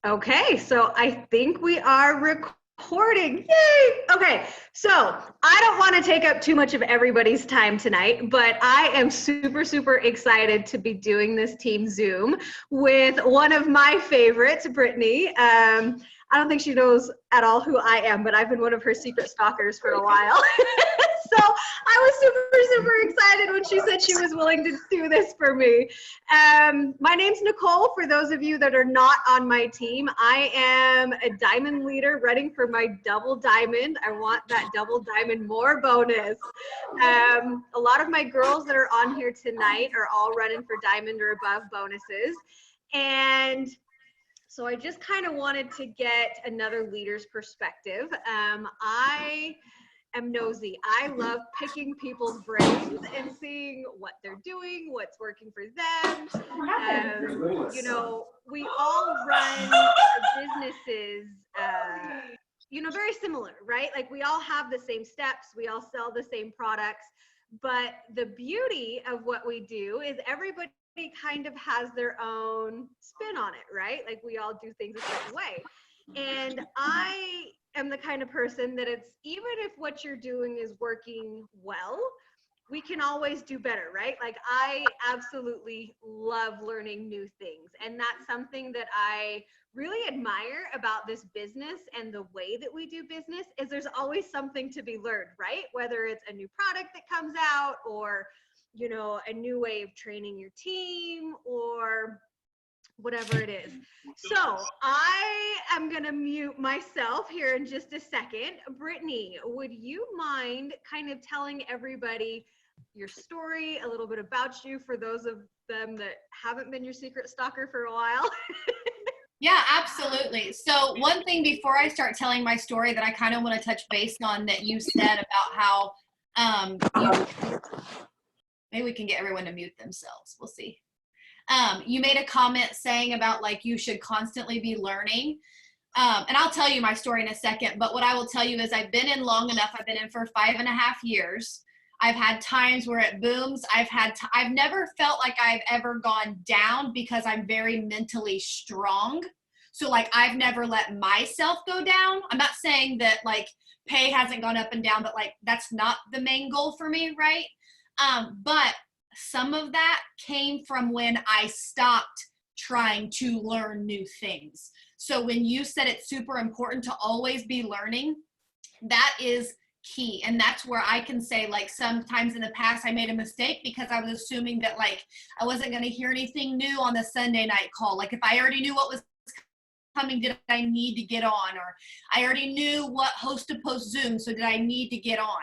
Okay, so I think we are recording. Yay! Okay, so I don't want to take up too much of everybody's time tonight, but I am super, super excited to be doing this team Zoom with one of my favorites, Brittany. I don't think she knows at all who I am, but I've been one of her secret stalkers for a while. So I was super, super excited when she said she was willing to do this for me. My name's Nicole. For those of you that are not on my team, I am a diamond leader running for my double diamond. I want that double diamond more bonus. A lot of my girls that are on here tonight are all running for diamond or above bonuses. And so I just kind of wanted to get another leader's perspective. I am nosy. I love picking people's brains and seeing what they're doing, what's working for them. You know, we all run businesses, very similar, right? Like we all have the same steps, we all sell the same products, but the beauty of what we do is everybody kind of has their own spin on it, right? Like we all do things a certain way. And I am the kind of person that it's even if what you're doing is working well, we can always do better, right? Like I absolutely love learning new things. And that's something that I really admire about this business and the way that we do business is there's always something to be learned, right? Whether it's a new product that comes out or, a new way of training your team or whatever it is. So I am going to mute myself here in just a second. Brittany, would you mind kind of telling everybody your story, a little bit about you for those of them that haven't been your secret stalker for a while? Yeah, absolutely. So one thing before I start telling my story that I kind of want to touch base on that you said about how maybe we can get everyone to mute themselves. We'll see. You made a comment saying about like you should constantly be learning. And I'll tell you my story in a second, but what I will tell you is I've been in long enough. I've been in for 5.5 years. I've had times where it booms. I've never felt like I've ever gone down because I'm very mentally strong. So like I've never let myself go down. I'm not saying that like pay hasn't gone up and down, but like that's not the main goal for me, right? But some of that came from when I stopped trying to learn new things. So when you said it's super important to always be learning, that is key. And that's where I can say like sometimes in the past I made a mistake because I was assuming that like I wasn't going to hear anything new on the Sunday night call. Like if I already knew what was coming, did I need to get on? Or I already knew what host to post Zoom, so did I need to get on?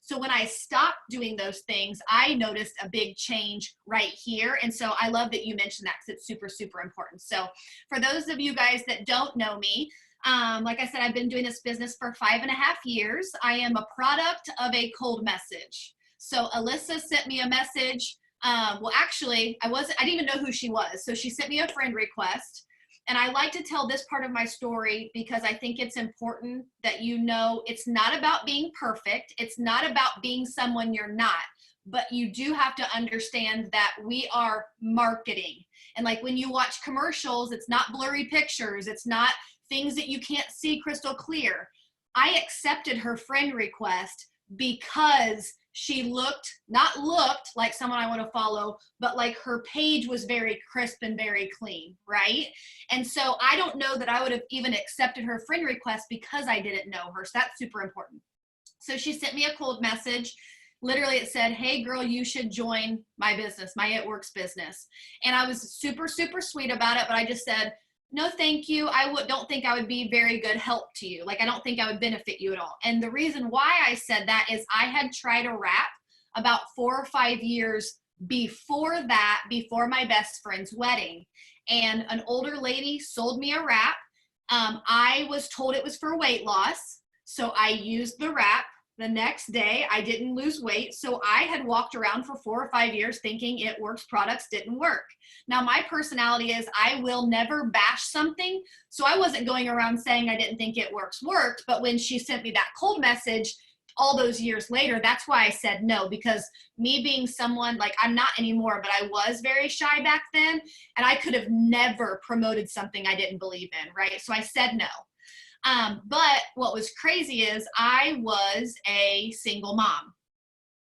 So when I stopped doing those things, I noticed a big change right here. And so I love that you mentioned that because it's super, super important. So for those of you guys that don't know me, like I said, I've been doing this business for 5.5 years. I am a product of a cold message. So Alyssa sent me a message. Well, actually, I didn't even know who she was. So she sent me a friend request. And I like to tell this part of my story because I think it's important that you know it's not about being perfect. It's not about being someone you're not. But you do have to understand that we are marketing. And like when you watch commercials, it's not blurry pictures. It's not things that you can't see crystal clear. I accepted her friend request because she not looked like someone I want to follow, but like her page was very crisp and very clean, right? And so I don't know that I would have even accepted her friend request because I didn't know her. So that's super important. So she sent me a cold message. Literally it said, hey girl, you should join my business, my It Works business. And I was super, super sweet about it, but I just said, no, thank you. Don't think I would be very good help to you. Like, I don't think I would benefit you at all. And the reason why I said that is I had tried a wrap about 4 or 5 years before my best friend's wedding. And an older lady sold me a wrap. I was told it was for weight loss. So I used the wrap. The next day, I didn't lose weight. So I had walked around for 4 or 5 years thinking It Works products didn't work. Now, my personality is I will never bash something. So I wasn't going around saying I didn't think It Works worked. But when she sent me that cold message, all those years later, that's why I said no, because me being someone, like, I'm not anymore, but I was very shy back then, and I could have never promoted something I didn't believe in, right? So I said no. But what was crazy is I was a single mom.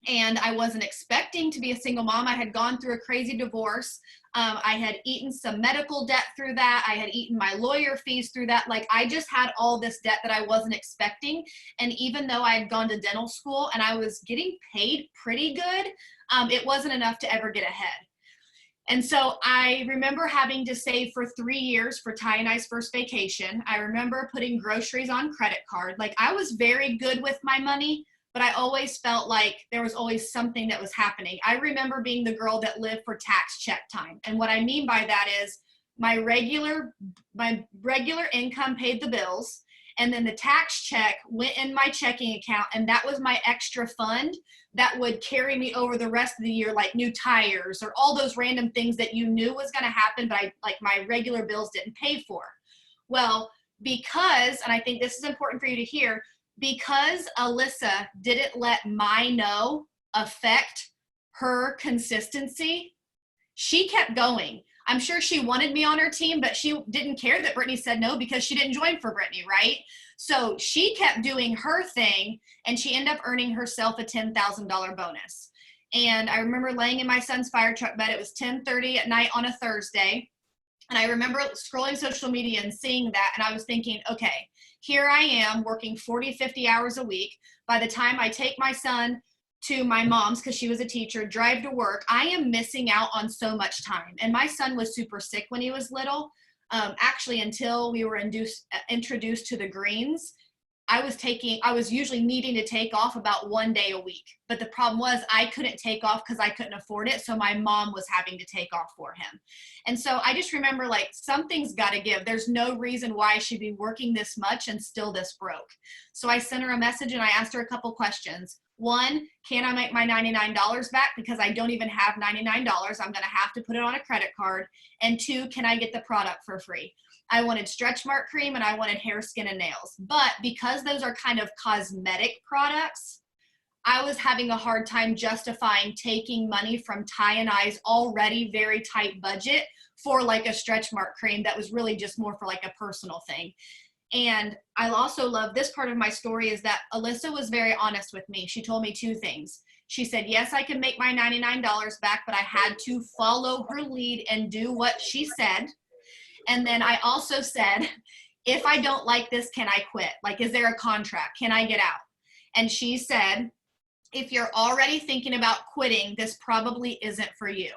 And I wasn't expecting to be a single mom. I had gone through a crazy divorce. I had eaten some medical debt through that. I had eaten my lawyer fees through that. Like, I just had all this debt that I wasn't expecting. And even though I had gone to dental school and I was getting paid pretty good, it wasn't enough to ever get ahead. And so I remember having to save for 3 years for Ty and I's first vacation. I remember putting groceries on credit card. Like, I was very good with my money, but I always felt like there was always something that was happening. I remember being the girl that lived for tax check time. And what I mean by that is my regular income paid the bills, and then the tax check went in my checking account, and that was my extra fund that would carry me over the rest of the year, like new tires or all those random things that you knew was going to happen, but my regular bills didn't pay for. Well, because, and I think this is important for you to hear, because Alyssa didn't let my no affect her consistency, she kept going. I'm sure she wanted me on her team, but she didn't care that Brittany said no because she didn't join for Brittany, right? So she kept doing her thing, and she ended up earning herself a $10,000 bonus. And I remember laying in my son's fire truck bed. It was 10:30 at night on a Thursday. And I remember scrolling social media and seeing that, and I was thinking, okay, here I am working 40, 50 hours a week. By the time I take my son to my mom's, because she was a teacher, drive to work, I am missing out on so much time. And my son was super sick when he was little. Actually, until we were introduced to the greens, I was usually needing to take off about 1 day a week. But the problem was I couldn't take off because I couldn't afford it. So my mom was having to take off for him. And so I just remember, like, something's got to give. There's no reason why I should be working this much and still this broke. So I sent her a message and I asked her a couple questions. One, can I make my $99 back? Because I don't even have $99. I'm going to have to put it on a credit card. And two, can I get the product for free? I wanted stretch mark cream and I wanted hair, skin, and nails. But because those are kind of cosmetic products, I was having a hard time justifying taking money from Ty and I's already very tight budget for like a stretch mark cream that was really just more for like a personal thing. And I also love this part of my story is that Alyssa was very honest with me. She told me two things. She said, yes, I can make my $99 back, but I had to follow her lead and do what she said. And then I also said, if I don't like this, can I quit? Like, is there a contract? Can I get out? And she said, if you're already thinking about quitting, this probably isn't for you.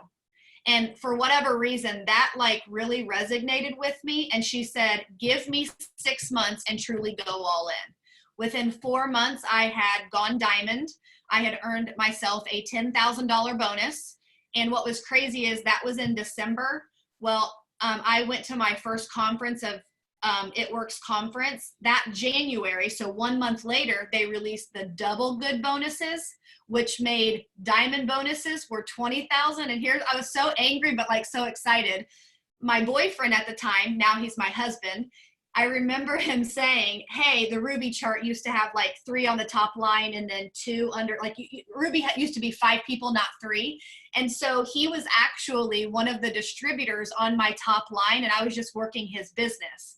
And for whatever reason, that like really resonated with me. And she said, give me 6 months and truly go all in. Within 4 months, I had gone diamond. I had earned myself a $10,000 bonus. And what was crazy is that was in December. Well, I went to my first conference of It Works conference that January. So 1 month later, they released the double good bonuses, which made diamond bonuses were 20,000. And here I was so angry, but like so excited. My boyfriend at the time, now he's my husband, I remember him saying, hey, the Ruby chart used to have like 3 on the top line and then 2 under, like Ruby used to be 5 people, not 3. And so he was actually one of the distributors on my top line, and I was just working his business.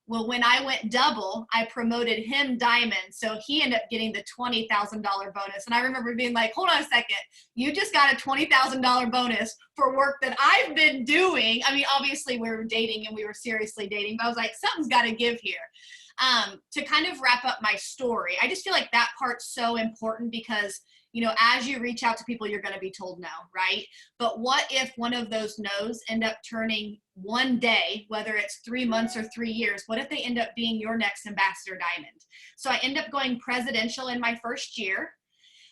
Well, when I went double, I promoted him diamond. So he ended up getting the $20,000 bonus. And I remember being like, hold on a second. You just got a $20,000 bonus for work that I've been doing. I mean, obviously we were dating and we were seriously dating, but I was like, something's got to give here. To kind of wrap up my story, I just feel like that part's so important because, you know, as you reach out to people, you're going to be told no, right? But what if one of those no's end up turning one day, whether it's 3 months or 3 years, what if they end up being your next ambassador diamond? So I end up going presidential in my first year.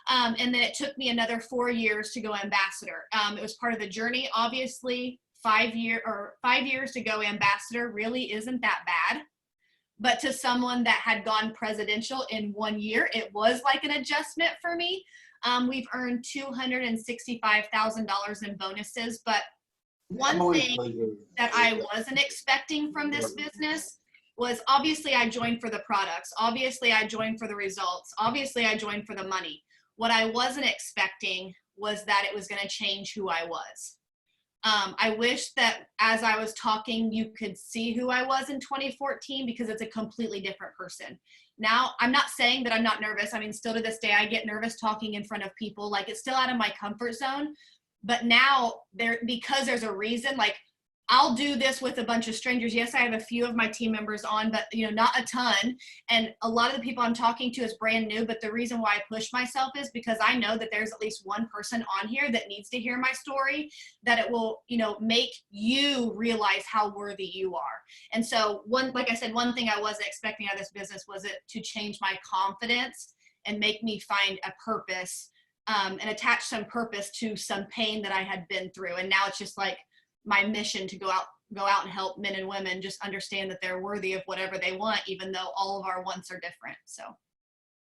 And then it took me another 4 years to go ambassador. It was part of the journey. Obviously, 5 years to go ambassador really isn't that bad. But to someone that had gone presidential in 1 year, it was like an adjustment for me. We've earned $265,000 in bonuses. But one thing that I wasn't expecting from this business was obviously I joined for the products. Obviously I joined for the results. Obviously I joined for the money. What I wasn't expecting was that it was going to change who I was. I wish that as I was talking, you could see who I was in 2014 because it's a completely different person. Now, I'm not saying that I'm not nervous. I mean, still to this day, I get nervous talking in front of people. Like, it's still out of my comfort zone. But now, because there's a reason, like, I'll do this with a bunch of strangers. Yes, I have a few of my team members on, but not a ton. And a lot of the people I'm talking to is brand new. But the reason why I push myself is because I know that there's at least one person on here that needs to hear my story, that it will, make you realize how worthy you are. And so like I said, one thing I wasn't expecting out of this business was it to change my confidence and make me find a purpose, and attach some purpose to some pain that I had been through. And now it's just like my mission to go out and help men and women just understand that they're worthy of whatever they want, even though all of our wants are different. So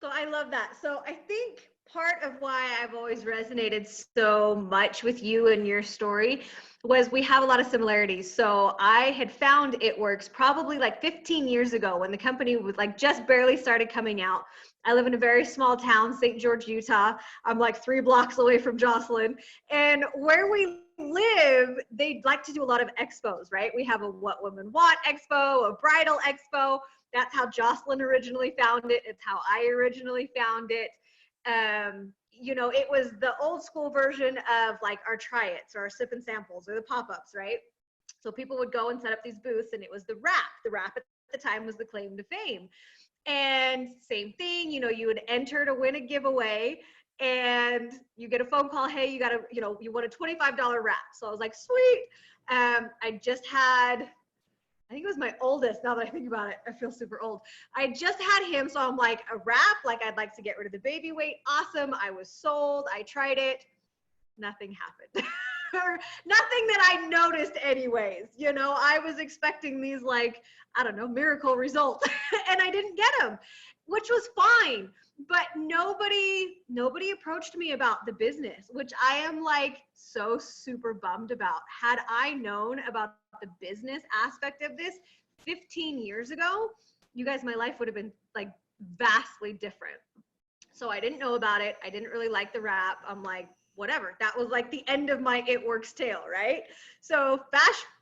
I love that. So I think part of why I've always resonated so much with you and your story was we have a lot of similarities. So I had found It Works probably like 15 years ago when the company was like just barely started coming out. I live in a very small town, St. George, Utah. I'm like 3 blocks away from Jocelyn. And where we live, they like to do a lot of expos, right? We have a What Women Want expo, a bridal expo. That's how Jocelyn originally found it. It's how I originally found it. It was the old school version of like our try-its or our sip and samples or the pop-ups, right? So people would go and set up these booths, and it was the wrap. The wrap at the time was the claim to fame. And same thing, you would enter to win a giveaway, and you get a phone call, hey, you won a $25 wrap. So I was like, sweet. I just had, I think it was my oldest. Now that I think about it, I feel super old. I just had him. So I'm like, a wrap, like I'd like to get rid of the baby weight. Awesome. I was sold. I tried it. Nothing happened. Or nothing that I noticed anyways. I was expecting these miracle results and I didn't get them, which was fine. But nobody approached me about the business, which I am like so super bummed about. Had I known about the business aspect of this 15 years ago, you guys, my life would have been like vastly different. So I didn't know about it. I didn't really like the wrap. I'm like, whatever. That was like the end of my It Works tale, right? So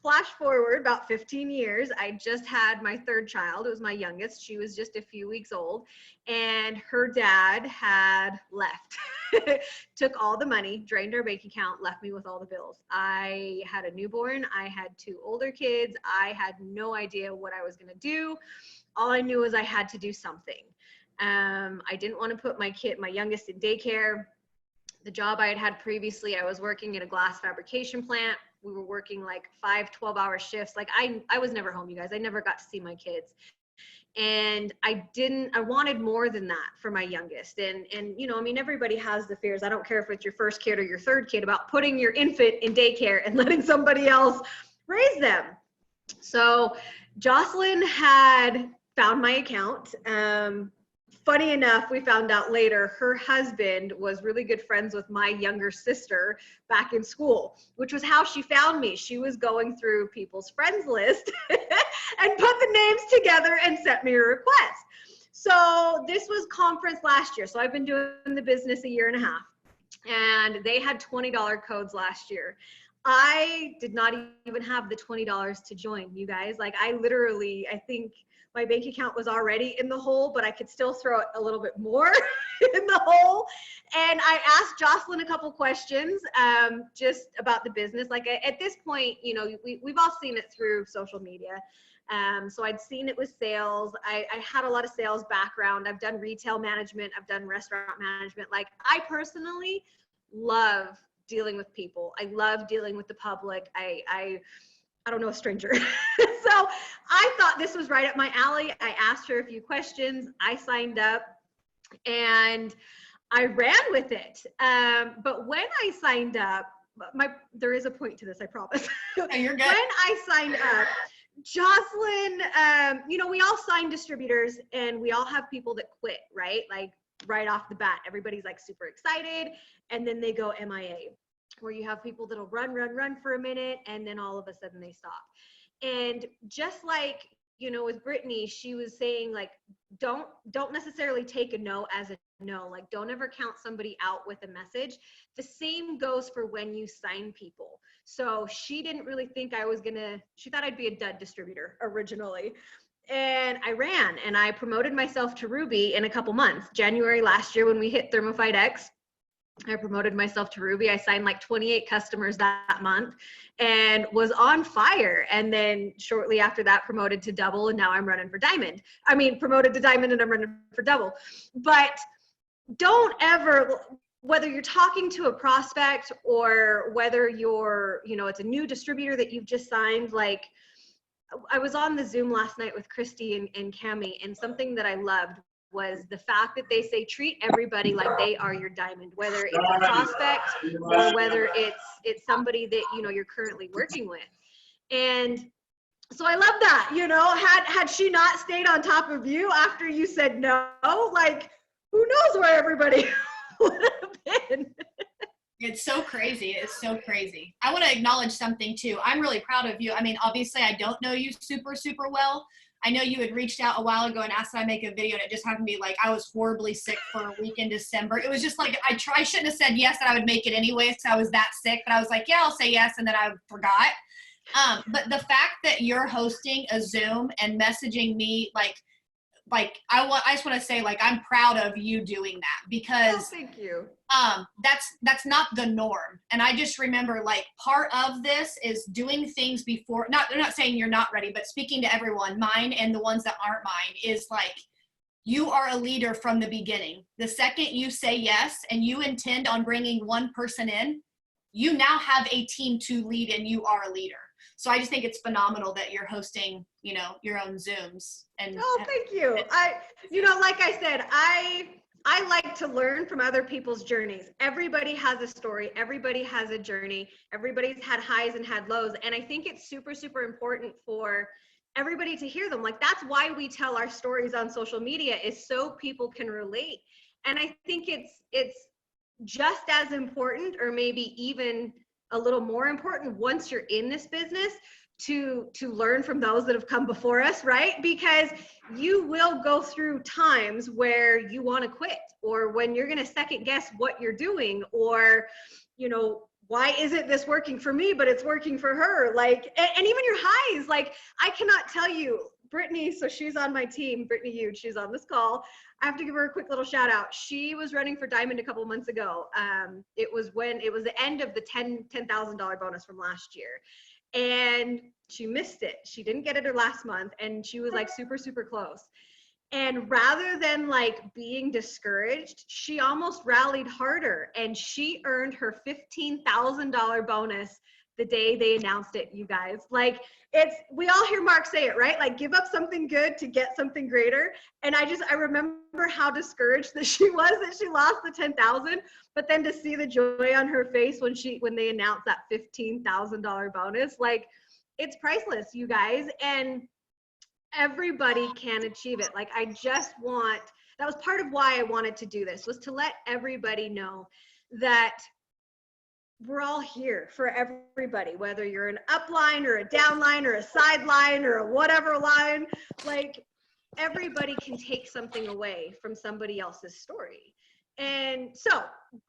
flash forward about 15 years. I just had my 3rd child. It was my youngest. She was just a few weeks old, and her dad had left, took all the money, drained our bank account, left me with all the bills. I had a newborn. I had 2 older kids. I had no idea what I was going to do. All I knew was I had to do something. I didn't want to put my youngest in daycare. The job I had previously, I was working in a glass fabrication plant. We were working like 5 12-hour shifts. Like I was never home, you guys. I never got to see my kids. And I wanted more than that for my youngest. And everybody has the fears. I don't care if it's your 1st kid or your 3rd kid about putting your infant in daycare and letting somebody else raise them. So Jocelyn had found my account. Funny enough, we found out later her husband was really good friends with my younger sister back in school, which was how she found me. She was going through people's friends list and put the names together and sent me a request. So this was conference last year. So I've been doing the business a year and a half, and they had $20 codes last year. I did not even have the $20 to join, you guys. Like I think my bank account was already in the hole, but I could still throw it a little bit more in the hole. And I asked Jocelyn a couple questions just about the business. Like at this point, we've all seen it through social media. So I'd seen it with sales. I had a lot of sales background. I've done retail management. I've done restaurant management. Like I personally love dealing with people. I love dealing with the public. I don't know a stranger. So I thought this was right up my alley. I asked her a few questions. I signed up and I ran with it. But when I signed up, there is a point to this, I promise. Oh, you're good. When I signed up, Jocelyn, we all sign distributors and we all have people that quit, right? Like right off the bat, everybody's like super excited and then they go MIA. Where you have people that'll run for a minute and then all of a sudden they stop. And just like, with Brittany, she was saying like, don't necessarily take a no as a no. Like, don't ever count somebody out with a message. The same goes for when you sign people. So she didn't really think she thought I'd be a dud distributor originally. And I ran and I promoted myself to Ruby in a couple months. January last year when we hit Thermophyte X, I promoted myself to Ruby. I signed like 28 customers that month and was on fire. And then shortly after that, promoted to double. And now I'm running for diamond. I mean, promoted to diamond and I'm running for double. But don't ever, whether you're talking to a prospect or whether you're, it's a new distributor that you've just signed, like, I was on the Zoom last night with Christy and Cami, and something that I loved was the fact that they say treat everybody like they are your diamond, whether it's a prospect or whether it's somebody that you're currently working with. And so I love that. Had she not stayed on top of you after you said no, like, who knows where everybody would have been. It's so crazy. It's so crazy. I want to acknowledge something too. I'm really proud of you. I mean, obviously I don't know you super, super well. I know you had reached out a while ago and asked that I make a video, and it just happened to be like, I was horribly sick for a week in December. It was just like, I shouldn't have said yes that I would make it anyways because I was that sick, but I was like, yeah, I'll say yes. And then I forgot. But the fact that you're hosting a Zoom and messaging me, like I just want to say, like, I'm proud of you doing that because thank you. That's not the norm. And I just remember, like, part of this is doing things before, they're not saying you're not ready, but speaking to everyone, mine and the ones that aren't mine, is like, you are a leader from the beginning. The second you say yes and you intend on bringing one person in, you now have a team to lead and you are a leader. So I just think it's phenomenal that you're hosting, your own Zooms. And thank you. Like I said, I like to learn from other people's journeys. Everybody has a story. Everybody has a journey. Everybody's had highs and had lows. And I think it's super, super important for everybody to hear them. Like, that's why we tell our stories on social media, is so people can relate. And I think it's just as important, or maybe even a little more important, once you're in this business, to learn from those that have come before us, right? Because you will go through times where you want to quit, or when you're going to second guess what you're doing, or, why isn't this working for me, but it's working for her? Like, and even your highs, like, I cannot tell you, Brittany, so she's on my team, Brittany Huge, she's on this call. I have to give her a quick little shout out. She was running for diamond a couple months ago. It was the end of the $10,000 bonus from last year. And she missed it. She didn't get it her last month, and she was like super, super close. And rather than like being discouraged, she almost rallied harder, and she earned her $15,000 bonus the day they announced it, you guys. Like, we all hear Mark say it, right? Like, give up something good to get something greater. And I remember how discouraged that she was that she lost the 10,000, but then to see the joy on her face when they announced that $15,000 bonus, like, it's priceless, you guys. And everybody can achieve it. Like, that was part of why I wanted to do this, was to let everybody know that we're all here for everybody, whether you're an upline or a downline or a sideline or a whatever line. Like, everybody can take something away from somebody else's story. And so,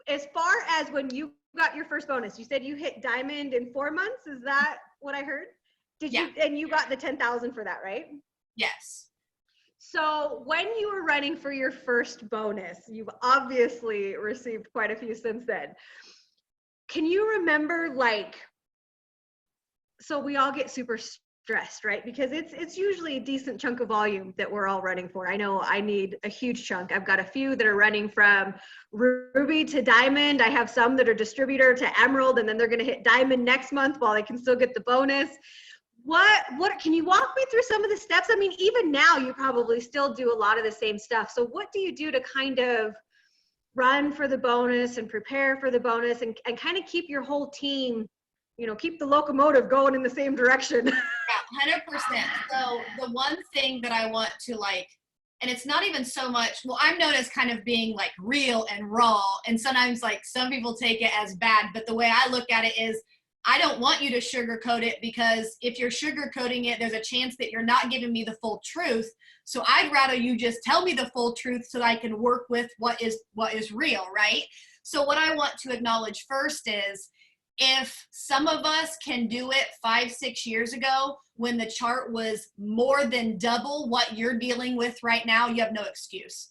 as far as when you got your first bonus, you said you hit diamond in 4 months. Is that what I heard? Yeah. And you got the 10,000 for that, right? Yes. So when you were running for your first bonus, you've obviously received quite a few since then. Can you remember, like, so we all get super stressed, right? Because it's usually a decent chunk of volume that we're all running for. I know I need a huge chunk. I've got a few that are running from Ruby to Diamond. I have some that are distributor to Emerald, and then they're going to hit Diamond next month while they can still get the bonus. What can you walk me through some of the steps? I mean, even now you probably still do a lot of the same stuff. So what do you do to kind of run for the bonus and prepare for the bonus and kind of keep your whole team, keep the locomotive going in the same direction? Yeah, 100%. So the one thing that I want to, like, and it's not even so much, well, I'm known as kind of being like real and raw, and sometimes like some people take it as bad, but the way I look at it is, I don't want you to sugarcoat it, because if you're sugarcoating it, there's a chance that you're not giving me the full truth. So I'd rather you just tell me the full truth so that I can work with what is real, right? So what I want to acknowledge first is, if some of us can do it 5-6 years ago when the chart was more than double what you're dealing with right now, you have no excuse.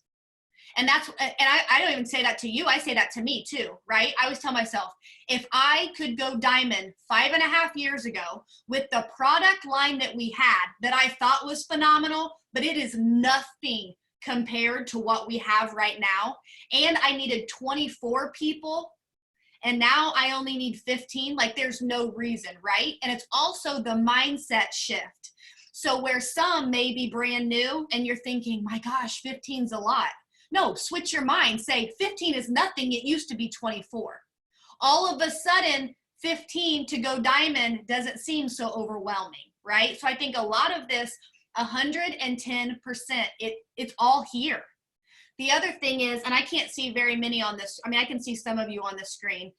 And I don't even say that to you. I say that to me too, right? I always tell myself, if I could go diamond 5.5 years ago with the product line that we had that I thought was phenomenal, but it is nothing compared to what we have right now. And I needed 24 people, and now I only need 15. Like, there's no reason, right? And it's also the mindset shift. So where some may be brand new and you're thinking, my gosh, 15's a lot. No, switch your mind. Say 15 is nothing. It used to be 24. All of a sudden, 15 to go diamond doesn't seem so overwhelming, right? So I think a lot of this, 110%, it's all here. The other thing is, and I can't see very many on this. I mean, I can see some of you on the screen.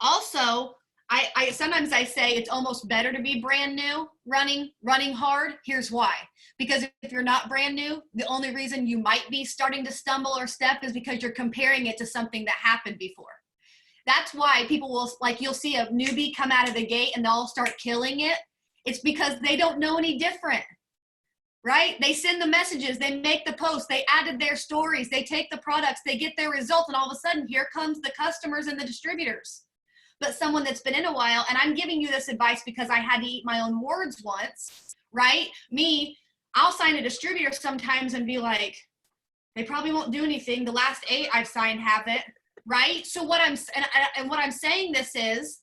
Also, I sometimes I say it's almost better to be brand new running hard. Here's why. Because if you're not brand new, the only reason you might be starting to stumble or step is because you're comparing it to something that happened before. That's why people will, like, you'll see a newbie come out of the gate and they'll start killing it. It's because they don't know any different, right? They send the messages, they make the posts, they added their stories, they take the products, they get their results, and all of a sudden here comes the customers and the distributors. But someone that's been in a while, and I'm giving you this advice because I had to eat my own words once, right? Me, I'll sign a distributor sometimes and be like, they probably won't do anything. The last 8 I've signed have it, right? So what I'm saying this is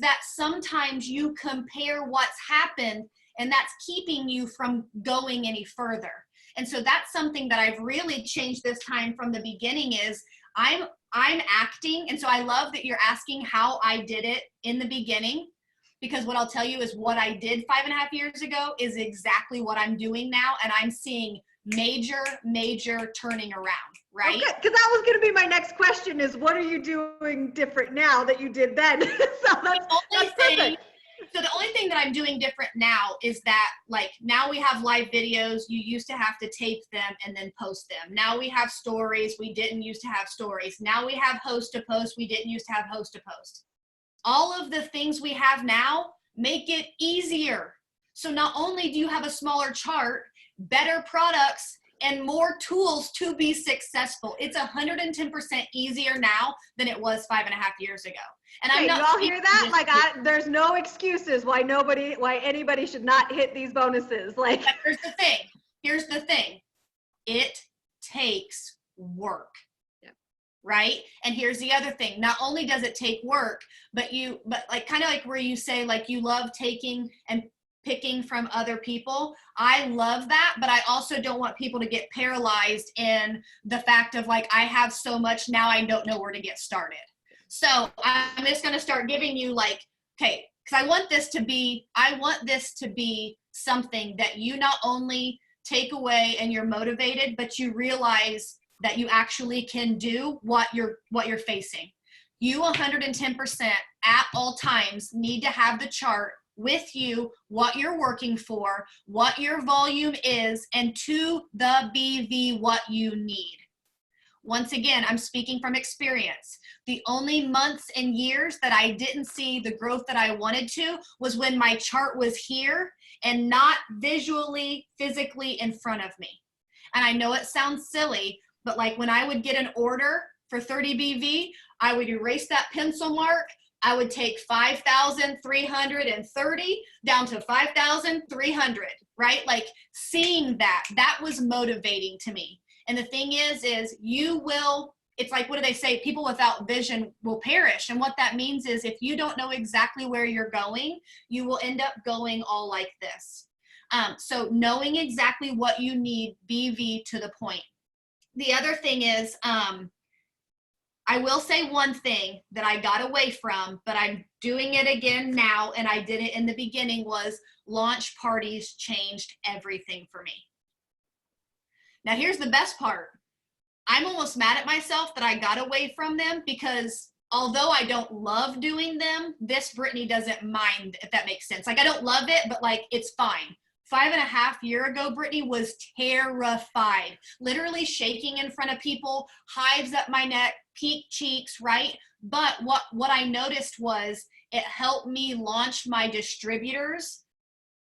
that sometimes you compare what's happened, and that's keeping you from going any further. And so that's something that I've really changed this time from the beginning is I'm acting. And so I love that you're asking how I did it in the beginning, because what I'll tell you is what I did 5.5 years ago is exactly what I'm doing now. And I'm seeing major turning around, right? Okay, because that was going to be my next question is, what are you doing different now that you did then? So that's perfect. So the only thing that I'm doing different now is that, like, now we have live videos. You used to have to tape them and then post them. Now we have stories. We didn't used to have stories. Now we have host to post. We didn't used to have host to post. All of the things we have now make it easier. So not only do you have a smaller chart, better products, and more tools to be successful. It's 110% easier now than it was 5.5 years ago. And okay, I'm not. You all hear that? Like, there's no excuses why anybody should not hit these bonuses. Like, but here's the thing. It takes work. Yeah. Right? And here's the other thing. Not only does it take work, but like kind of like where you say like you love taking and picking from other people. I love that, but I also don't want people to get paralyzed in the fact of like, I have so much now I don't know where to get started. So I'm just going to start giving you like, okay, because I want this to be something that you not only take away and you're motivated, but you realize that you actually can do what you're facing. You 110% at all times need to have the chart with you, what you're working for, what your volume is, and to the BV, what you need. Once again, I'm speaking from experience. The only months and years that I didn't see the growth that I wanted to was when my chart was here and not visually, physically in front of me. And I know it sounds silly, but like when I would get an order for 30 BV, I would erase that pencil mark. I would take 5,330 down to 5,300, right? Like seeing that was motivating to me. And the thing is you will, it's like, what do they say? People without vision will perish. And what that means is if you don't know exactly where you're going, you will end up going all like this. So knowing exactly what you need, BV to the point. The other thing is, I will say one thing that I got away from, but I'm doing it again now, and I did it in the beginning, was launch parties changed everything for me. Now, here's the best part. I'm almost mad at myself that I got away from them because although I don't love doing them, this Brittany doesn't mind, if that makes sense. Like, I don't love it, but like, it's fine. 5.5 years ago, Brittany was terrified, literally shaking in front of people, hives up my neck, pink cheeks, right? But what I noticed was it helped me launch my distributors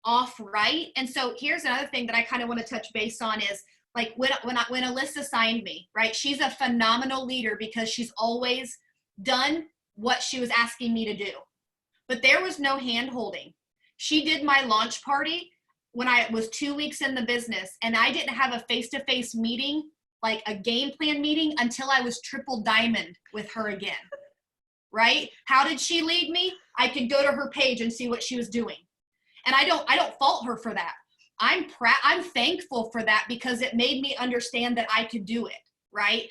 off right. And so here's another thing that I kind of want to touch base on is like when Alyssa signed me, right? She's a phenomenal leader because she's always done what she was asking me to do. But there was no hand holding. She did my launch party when I was 2 weeks in the business, and I didn't have a face-to-face meeting, like a game plan meeting, until I was triple diamond with her again, right? How did she lead me? I could go to her page and see what she was doing. And I don't fault her for that. I'm thankful for that because it made me understand that I could do it, right?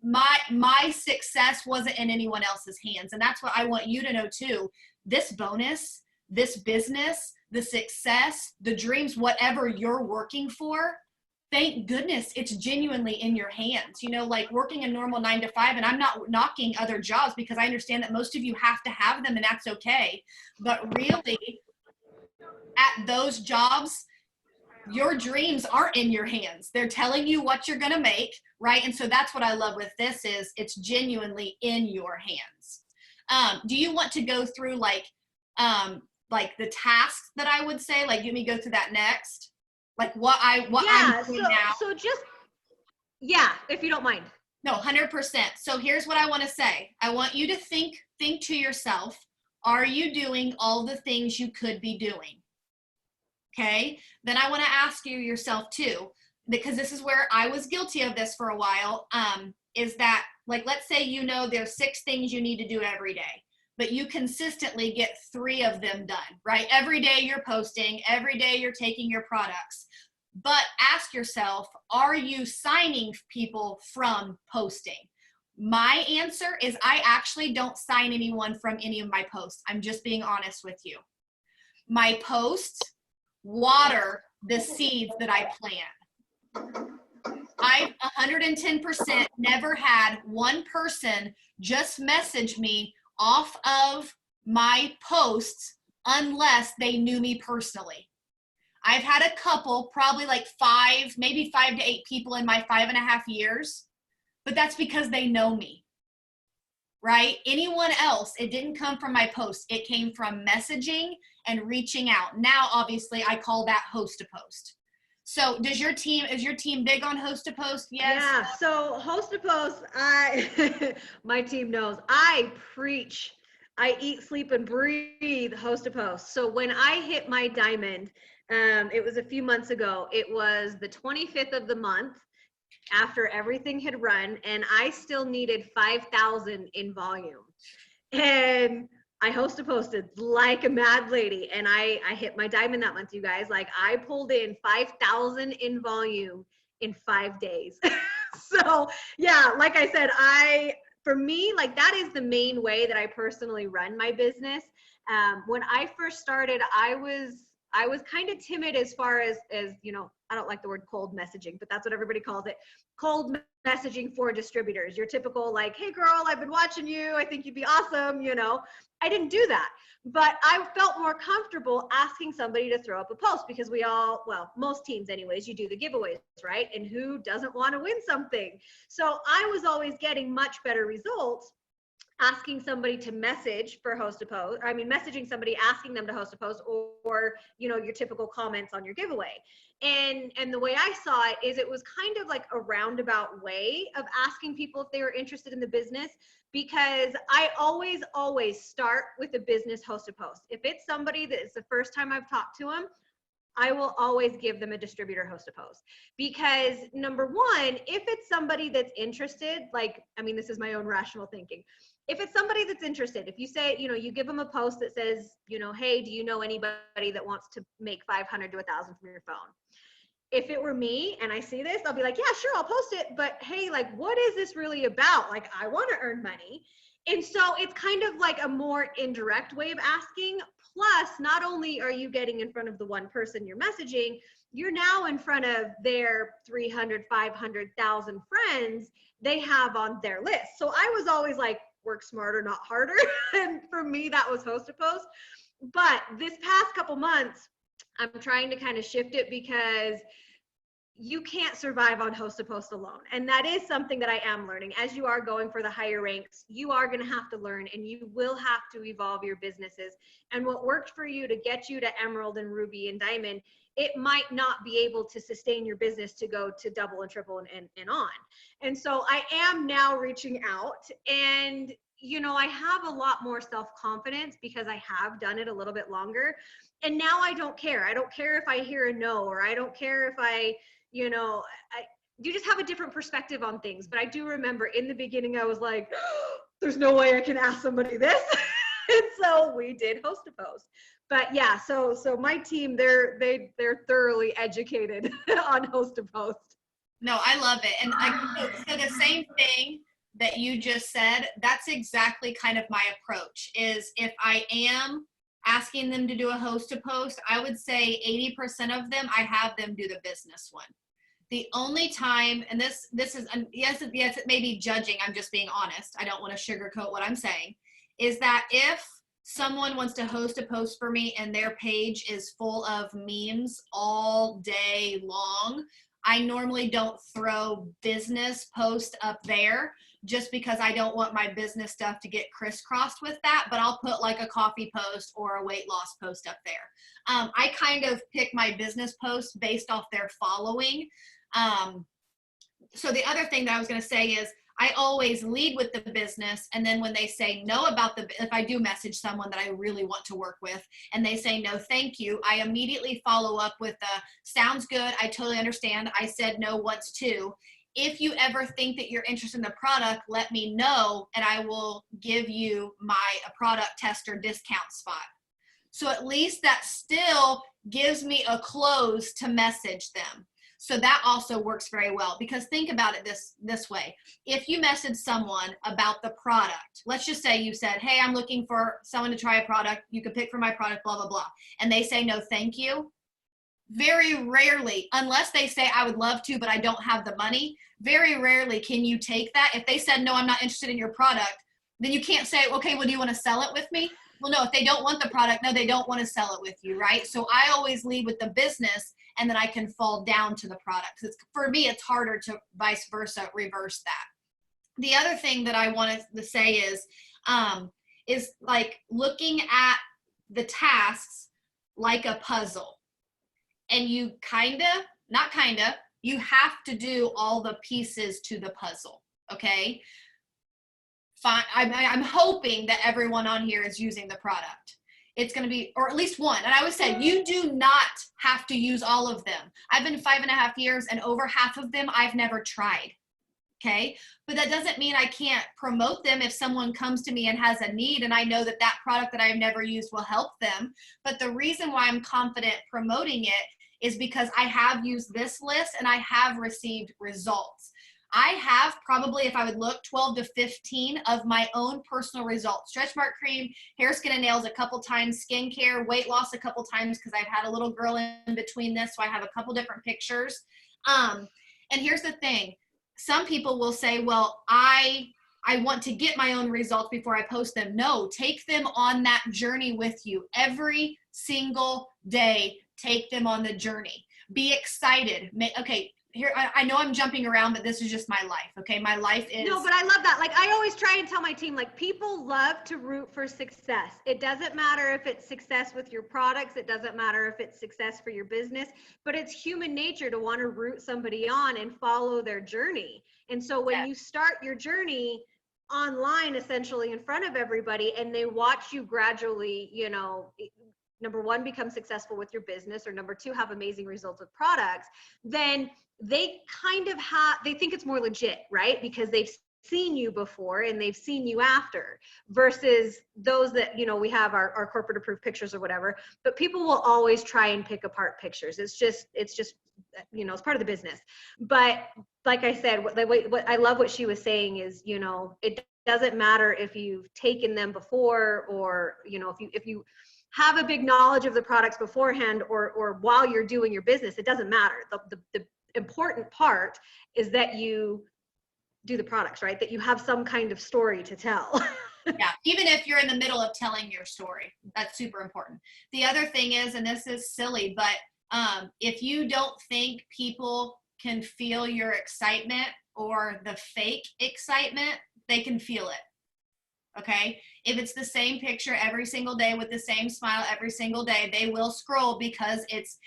My success wasn't in anyone else's hands. And that's what I want you to know too. This bonus, this business, the success, the dreams, whatever you're working for, thank goodness it's genuinely in your hands. You know, like working a normal 9 to 5, and I'm not knocking other jobs because I understand that most of you have to have them and that's okay. But really, at those jobs, your dreams aren't in your hands. They're telling you what you're going to make, right? And so that's what I love with this is it's genuinely in your hands. Do you want to go through like the tasks that I would say, like, let me go through that next, like what I'm doing now. So just, yeah, if you don't mind. No, 100%. So here's what I want to say. I want you to think to yourself, are you doing all the things you could be doing? Okay. Then I want to ask you yourself too, because this is where I was guilty of this for a while, is that, like, let's say, you know, there's 6 things you need to do every day, but you consistently get 3 of them done, right? Every day you're posting, every day you're taking your products. But ask yourself, are you signing people from posting? My answer is I actually don't sign anyone from any of my posts. I'm just being honest with you. My posts water the seeds that I plant. I 110% never had one person just message me off of my posts unless they knew me personally. I've had a couple, probably like 5, maybe 5 to 8 people in my 5.5 years, but that's because they know me, right? Anyone else, it didn't come from my posts. It came from messaging and reaching out. Now, obviously, I call that host to post. So is your team big on host to post? Yes. Yeah. So host to post, my team knows I preach, I eat, sleep, and breathe host to post. So when I hit my diamond, it was a few months ago, it was the 25th of the month after everything had run, and I still needed 5,000 in volume. And I host posted like a mad lady, and I hit my diamond that month, you guys. Like, I pulled in 5,000 in volume in 5 days. So yeah, like I said, for me, like, that is the main way that I personally run my business. When I first started, I was kind of timid as far as, you know, I don't like the word cold messaging, but that's what everybody calls it. Cold messaging for distributors. Your typical, like, hey girl, I've been watching you. I think you'd be awesome. You know, I didn't do that, but I felt more comfortable asking somebody to throw up a post because most teams anyways, you do the giveaways, right? And who doesn't want to win something? So I was always getting much better results asking somebody to message for host a post. I mean, messaging somebody, asking them to host a post, or you know, your typical comments on your giveaway. And the way I saw it is it was kind of like a roundabout way of asking people if they were interested in the business, because I always start with a business host a post. If it's somebody that is the first time I've talked to them, I will always give them a distributor host a post, because number one, if it's somebody that's interested, like, I mean, this is my own rational thinking. If it's somebody that's interested, if you say, you know, you give them a post that says, you know, hey, do you know anybody that wants to make 500 to 1,000 from your phone? If it were me and I see this, I'll be like, yeah, sure, I'll post it. But hey, like, what is this really about? Like, I want to earn money. And so it's kind of like a more indirect way of asking. Plus, not only are you getting in front of the one person you're messaging, you're now in front of their 300, 500,000 friends they have on their list. So I was always like, work smarter, not harder. And for me, that was Host to Post. But this past couple months, I'm trying to kind of shift it because you can't survive on Host to Post alone. And that is something that I am learning. As you are going for the higher ranks, you are going to have to learn, and you will have to evolve your businesses. And what worked for you to get you to Emerald and Ruby and Diamond, it might not be able to sustain your business to go to double and triple and on. And so I am now reaching out, and I have a lot more self-confidence because I have done it a little bit longer. And now I don't care. I don't care if I hear a no, or I don't care if you just have a different perspective on things. But I do remember in the beginning, I was like, oh, there's no way I can ask somebody this. And so we did Host to Post. But yeah, so my team, they're thoroughly educated on Host to Post. No, I love it. And so the same thing that you just said, that's exactly kind of my approach. Is if I am asking them to do a Host to Post, I would say 80% of them, I have them do the business one. The only time, and this is, yes, it may be judging, I'm just being honest, I don't want to sugarcoat what I'm saying, is that if someone wants to host a post for me and their page is full of memes all day long, I normally don't throw business post up there, just because I don't want my business stuff to get crisscrossed with that, but I'll put like a coffee post or a weight loss post up there. I kind of pick my business posts based off their following. So the other thing that I was going to say is I always lead with the business, and then when they say no about if I do message someone that I really want to work with and they say no thank you, I immediately follow up with sounds good, I totally understand, I said no once too. If you ever think that you're interested in the product, let me know and I will give you a product tester discount spot. So at least that still gives me a close to message them. So that also works very well, because think about it this way. If you message someone about the product, let's just say you said, hey, I'm looking for someone to try a product. You could pick from my product, blah, blah, blah. And they say, no, thank you. Very rarely, unless they say, I would love to, but I don't have the money, very rarely can you take that. If they said, no, I'm not interested in your product, then you can't say, okay, well, do you want to sell it with me? Well, no, if they don't want the product, no, they don't want to sell it with you, right? So I always lead with the business, and then I can fall down to the product. For me, it's harder to vice versa, reverse that. The other thing that I wanted to say is like looking at the tasks like a puzzle. And you you have to do all the pieces to the puzzle, okay? Fine. I'm hoping that everyone on here is using the product. It's going to be, or at least one. And I would say you do not have to use all of them. I've been 5.5 years, and over half of them I've never tried. Okay. But that doesn't mean I can't promote them if someone comes to me and has a need and I know that product that I've never used will help them. But the reason why I'm confident promoting it is because I have used this list and I have received results. I have probably, if I would look, 12 to 15 of my own personal results. Stretch mark cream, hair, skin, and nails a couple times, skincare, weight loss a couple times, because I've had a little girl in between this, so I have a couple different pictures. And here's the thing. Some people will say, well, I want to get my own results before I post them. No, take them on that journey with you every single day. Take them on the journey. Be excited. Okay. Here, I know I'm jumping around, but this is just my life, okay? My life is... No, but I love that. Like, I always try and tell my team, like, people love to root for success. It doesn't matter if it's success with your products. It doesn't matter if it's success for your business, but it's human nature to want to root somebody on and follow their journey. And so when you start your journey online, essentially in front of everybody, and they watch you gradually, number one, become successful with your business, or number two, have amazing results with products, then they kind of they think it's more legit, right? Because they've seen you before and they've seen you after, versus those that, we have our corporate approved pictures or whatever, but people will always try and pick apart pictures. It's just, it's part of the business. But like I said, what I love what she was saying is, it doesn't matter if you've taken them before, or, if you have a big knowledge of the products beforehand, or while you're doing your business, it doesn't matter. The important part is that you do the products, right? That you have some kind of story to tell. Yeah, even if you're in the middle of telling your story, that's super important. The other thing is, and this is silly, but if you don't think people can feel your excitement or the fake excitement, they can feel it. Okay? If it's the same picture every single day with the same smile every single day, they will scroll, because it's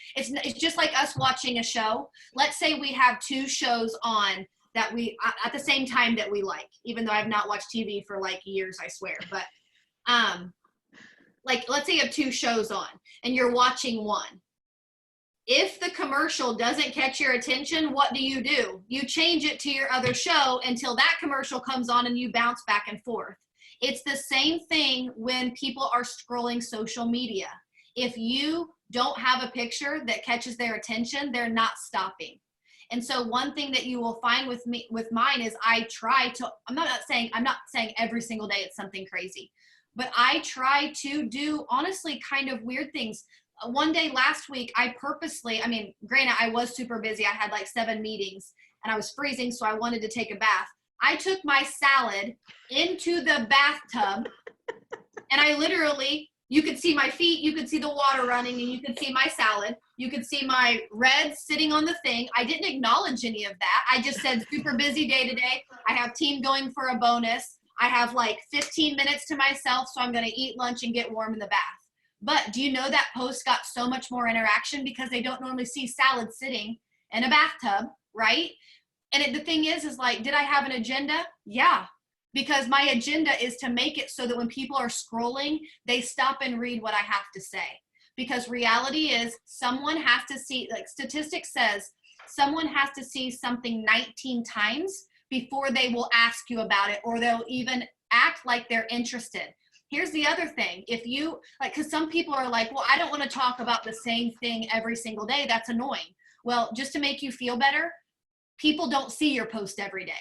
just like us watching a show. Let's say we have 2 shows on that we at the same time that we like, even though I've not watched TV for like years, I swear. But like, let's say you have 2 shows on and you're watching one. If the commercial doesn't catch your attention, what do? You change it to your other show until that commercial comes on and you bounce back and forth. It's the same thing when people are scrolling social media. If you don't have a picture that catches their attention, they're not stopping. And so one thing that you will find with me, with mine, is I try to, I'm not saying every single day it's something crazy, but I try to do, honestly, kind of weird things. One day last week, I purposely, I mean, granted, I was super busy. I had like 7 meetings and I was freezing, so I wanted to take a bath. I took my salad into the bathtub and I literally, you could see my feet, you could see the water running, and you could see my salad. You could see my red sitting on the thing. I didn't acknowledge any of that. I just said, super busy day today. I have team going for a bonus. I have like 15 minutes to myself, so I'm going to eat lunch and get warm in the bath. But do you know that post got so much more interaction because they don't normally see salad sitting in a bathtub, right? And the thing is like, did I have an agenda? Yeah. Because my agenda is to make it so that when people are scrolling, they stop and read what I have to say. Because reality is, someone has to see, like statistics says, someone has to see something 19 times before they will ask you about it, or they'll even act like they're interested. Here's the other thing. If you, like, because some people are like, well, I don't want to talk about the same thing every single day. That's annoying. Well, just to make you feel better, people don't see your post every day.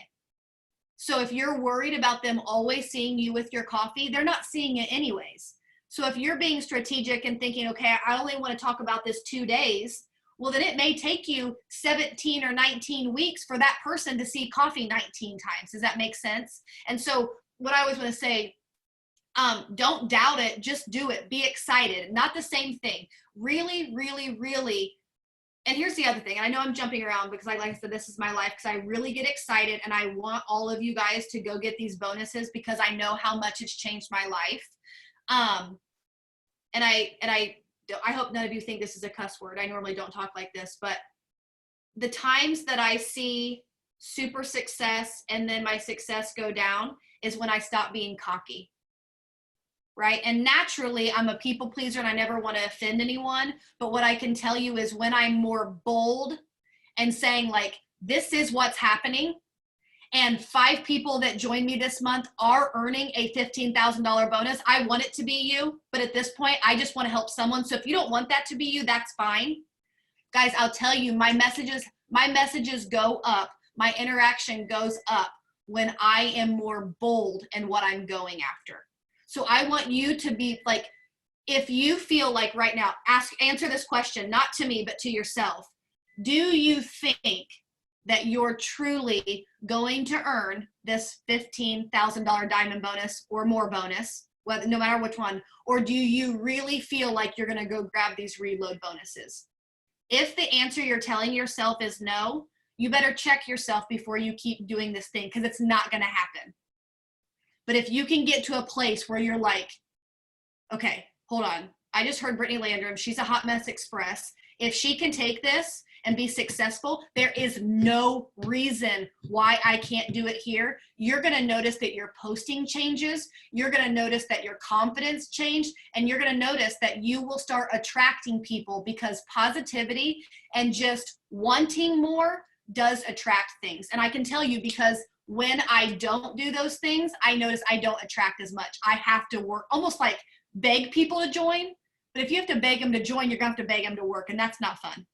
So if you're worried about them always seeing you with your coffee, they're not seeing it anyways. So if you're being strategic and thinking, okay, I only want to talk about this 2 days, well, then it may take you 17 or 19 weeks for that person to see coffee 19 times. Does that make sense? And so what I always want to say, don't doubt it, just do it. Be excited. Not the same thing. Really, really, really. And here's the other thing. And I know I'm jumping around because like I said, this is my life, because I really get excited and I want all of you guys to go get these bonuses because I know how much it's changed my life. And I hope none of you think this is a cuss word. I normally don't talk like this, but the times that I see super success and then my success go down is when I stop being cocky. Right? And naturally, I'm a people pleaser and I never want to offend anyone. But what I can tell you is when I'm more bold and saying like, this is what's happening, and 5 people that join me this month are earning a $15,000 bonus, I want it to be you. But at this point, I just want to help someone. So if you don't want that to be you, that's fine. Guys, I'll tell you, my messages go up. My interaction goes up when I am more bold in what I'm going after. So I want you to be like, if you feel like right now, answer this question, not to me, but to yourself. Do you think that you're truly going to earn this $15,000 diamond bonus or more bonus, whether, no matter which one? Or do you really feel like you're going to go grab these reload bonuses? If the answer you're telling yourself is no, you better check yourself before you keep doing this thing, because it's not going to happen. But if you can get to a place where you're like, okay, hold on. I just heard Brittany Landrum. She's a hot mess express. If she can take this and be successful, there is no reason why I can't do it here. You're going to notice that your posting changes. You're going to notice that your confidence changed. And you're going to notice that you will start attracting people, because positivity and just wanting more does attract things. And I can tell you, because when I don't do those things, I notice I don't attract as much. I have to work, almost like beg people to join. But if you have to beg them to join, you're going to have to beg them to work, and that's not fun.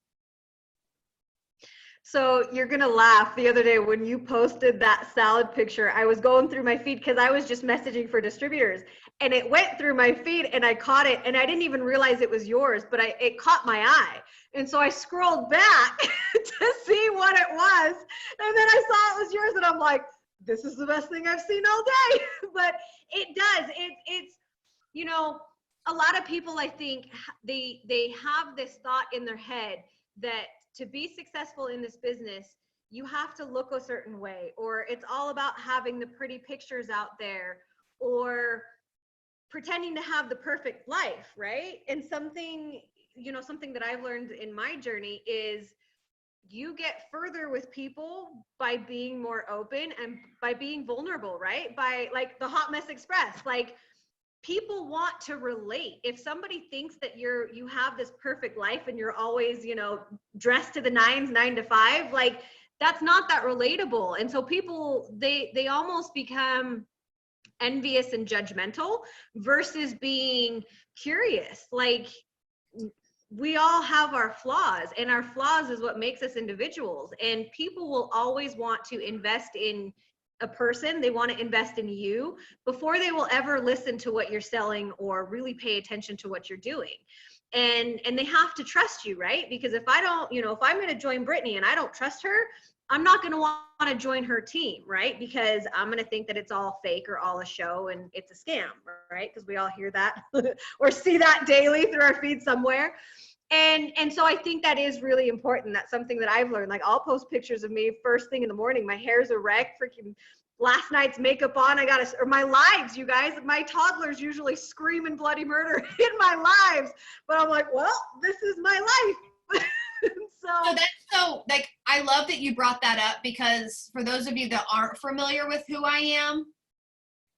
So you're going to laugh. The other day when you posted that salad picture, I was going through my feed because I was just messaging for distributors, and it went through my feed and I caught it, and I didn't even realize it was yours, but it caught my eye. And so I scrolled back to see what it was. And then I saw it was yours, and I'm like, this is the best thing I've seen all day. But it does. It's, you know, a lot of people, I think they have this thought in their head that to be successful in this business, you have to look a certain way, or it's all about having the pretty pictures out there, or pretending to have the perfect life, right? And something, you know, something that I've learned in my journey is you get further with people by being more open and by being vulnerable, right? By like the Hot Mess Express, like people want to relate. If somebody thinks that you have this perfect life and you're always, you know, dressed to the nines, 9 to 5, like that's not that relatable. And so people, they almost become envious and judgmental versus being curious. Like we all have our flaws, and our flaws is what makes us individuals. And people will always want to invest in a person. They want to invest in you before they will ever listen to what you're selling or really pay attention to what you're doing. And they have to trust you, right? Because if I don't, you know, if I'm going to join Brittany and I don't trust her, I'm not going to want to join her team, right? Because I'm going to think that it's all fake or all a show and it's a scam, right? Because we all hear that or see that daily through our feed somewhere. And so I think that is really important. That's something that I've learned. Like I'll post pictures of me first thing in the morning. My hair's a wreck, freaking last night's makeup on. Or my lives, you guys, my toddlers usually screaming bloody murder in my lives. But I'm like, well, this is my life. So that's so, like, I love that you brought that up, because for those of you that aren't familiar with who I am,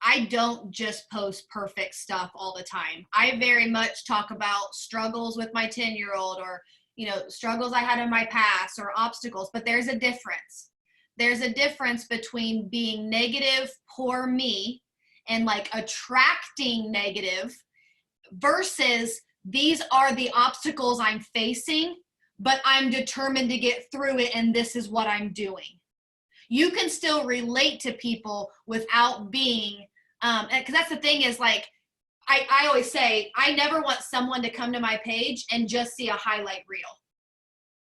I don't just post perfect stuff all the time. I very much talk about struggles with my 10-year-old, or, you know, struggles I had in my past, or obstacles, but there's a difference. There's a difference between being negative, poor me, and like attracting negative versus these are the obstacles I'm facing, but I'm determined to get through it, and this is what I'm doing. You can still relate to people without being, because that's the thing is, like, I always say, I never want someone to come to my page and just see a highlight reel.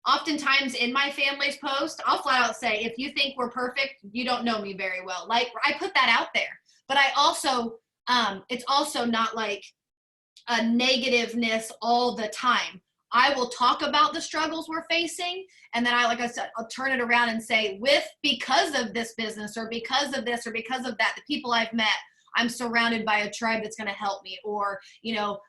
Oftentimes in my family's post, I'll flat out say, if you think we're perfect, you don't know me very well. Like, I put that out there. But I also, it's also not like a negativeness all the time. I will talk about the struggles we're facing, and then like I said, I'll turn it around and say, because of this business, or because of this, or because of that, the people I've met, I'm surrounded by a tribe that's going to help me. Or, you know,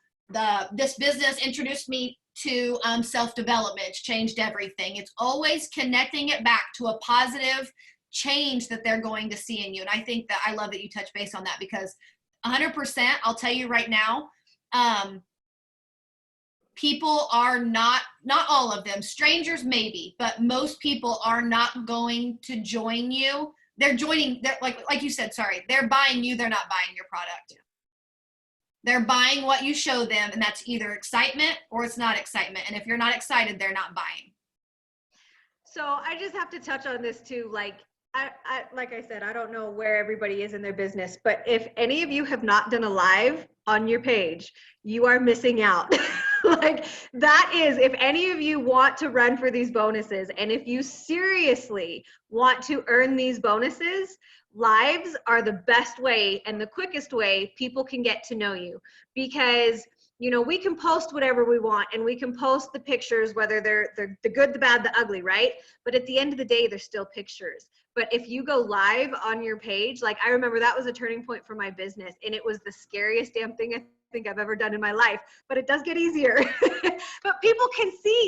this business introduced me to self-development. It's changed everything. It's always connecting it back to a positive change that they're going to see in you. And I think that I love that you touch base on that, because 100%, I'll tell you right now, people are not all of them, strangers maybe, but most people are not going to join you. They're like you said, sorry, they're buying you, they're not buying your product. They're buying what you show them, and that's either excitement or it's not excitement. And if you're not excited, they're not buying. So I just have to touch on this too. Like like I said, I don't know where everybody is in their business, but if any of you have not done a live on your page, you are missing out. Like that is, if any of you want to run for these bonuses, and if you seriously want to earn these bonuses, lives are the best way and the quickest way people can get to know you. Because, you know, we can post whatever we want, and we can post the pictures, whether they're the good, the bad, the ugly, right? But at the end of the day, they're still pictures. But if you go live on your page, like I remember that was a turning point for my business, and it was the scariest damn thing I think I've ever done in my life, but it does get easier. But people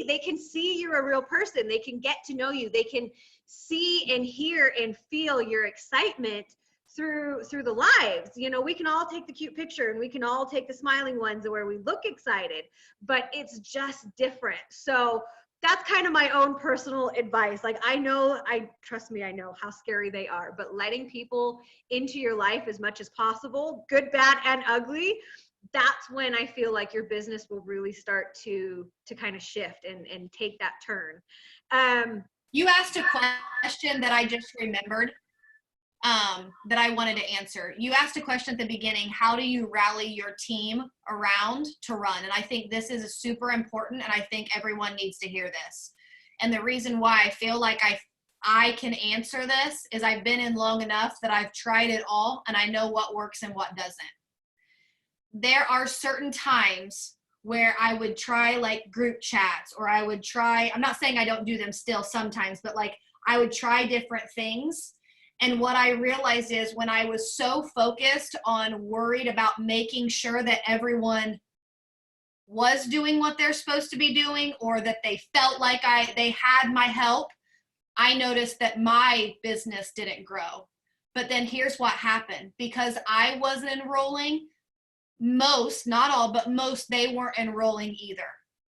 they can see you're a real person. They can get to know you. They can see and hear and feel your excitement through the lives. You know, we can all take the cute picture, and we can all take the smiling ones where we look excited, but it's just different. So that's kind of my own personal advice. Like trust me, I know how scary they are, but letting people into your life as much as possible, good, bad, and ugly, that's when I feel like your business will really start to kind of shift and take that turn. You asked a question that I just remembered, that I wanted to answer. You asked a question at the beginning, how do you rally your team around to run? And I think this is super important, and I think everyone needs to hear this. And the reason why I feel like I can answer this is I've been in long enough that I've tried it all and I know what works and what doesn't. There are certain times where I would try like group chats, or I would try, I'm not saying I don't do them still sometimes, but like I would try different things. And what I realized is when I was so focused on worried about making sure that everyone was doing what they're supposed to be doing, or that they felt like they had my help, I noticed that my business didn't grow. But then here's what happened. Because I wasn't enrolling, most, not all, but most, they weren't enrolling either.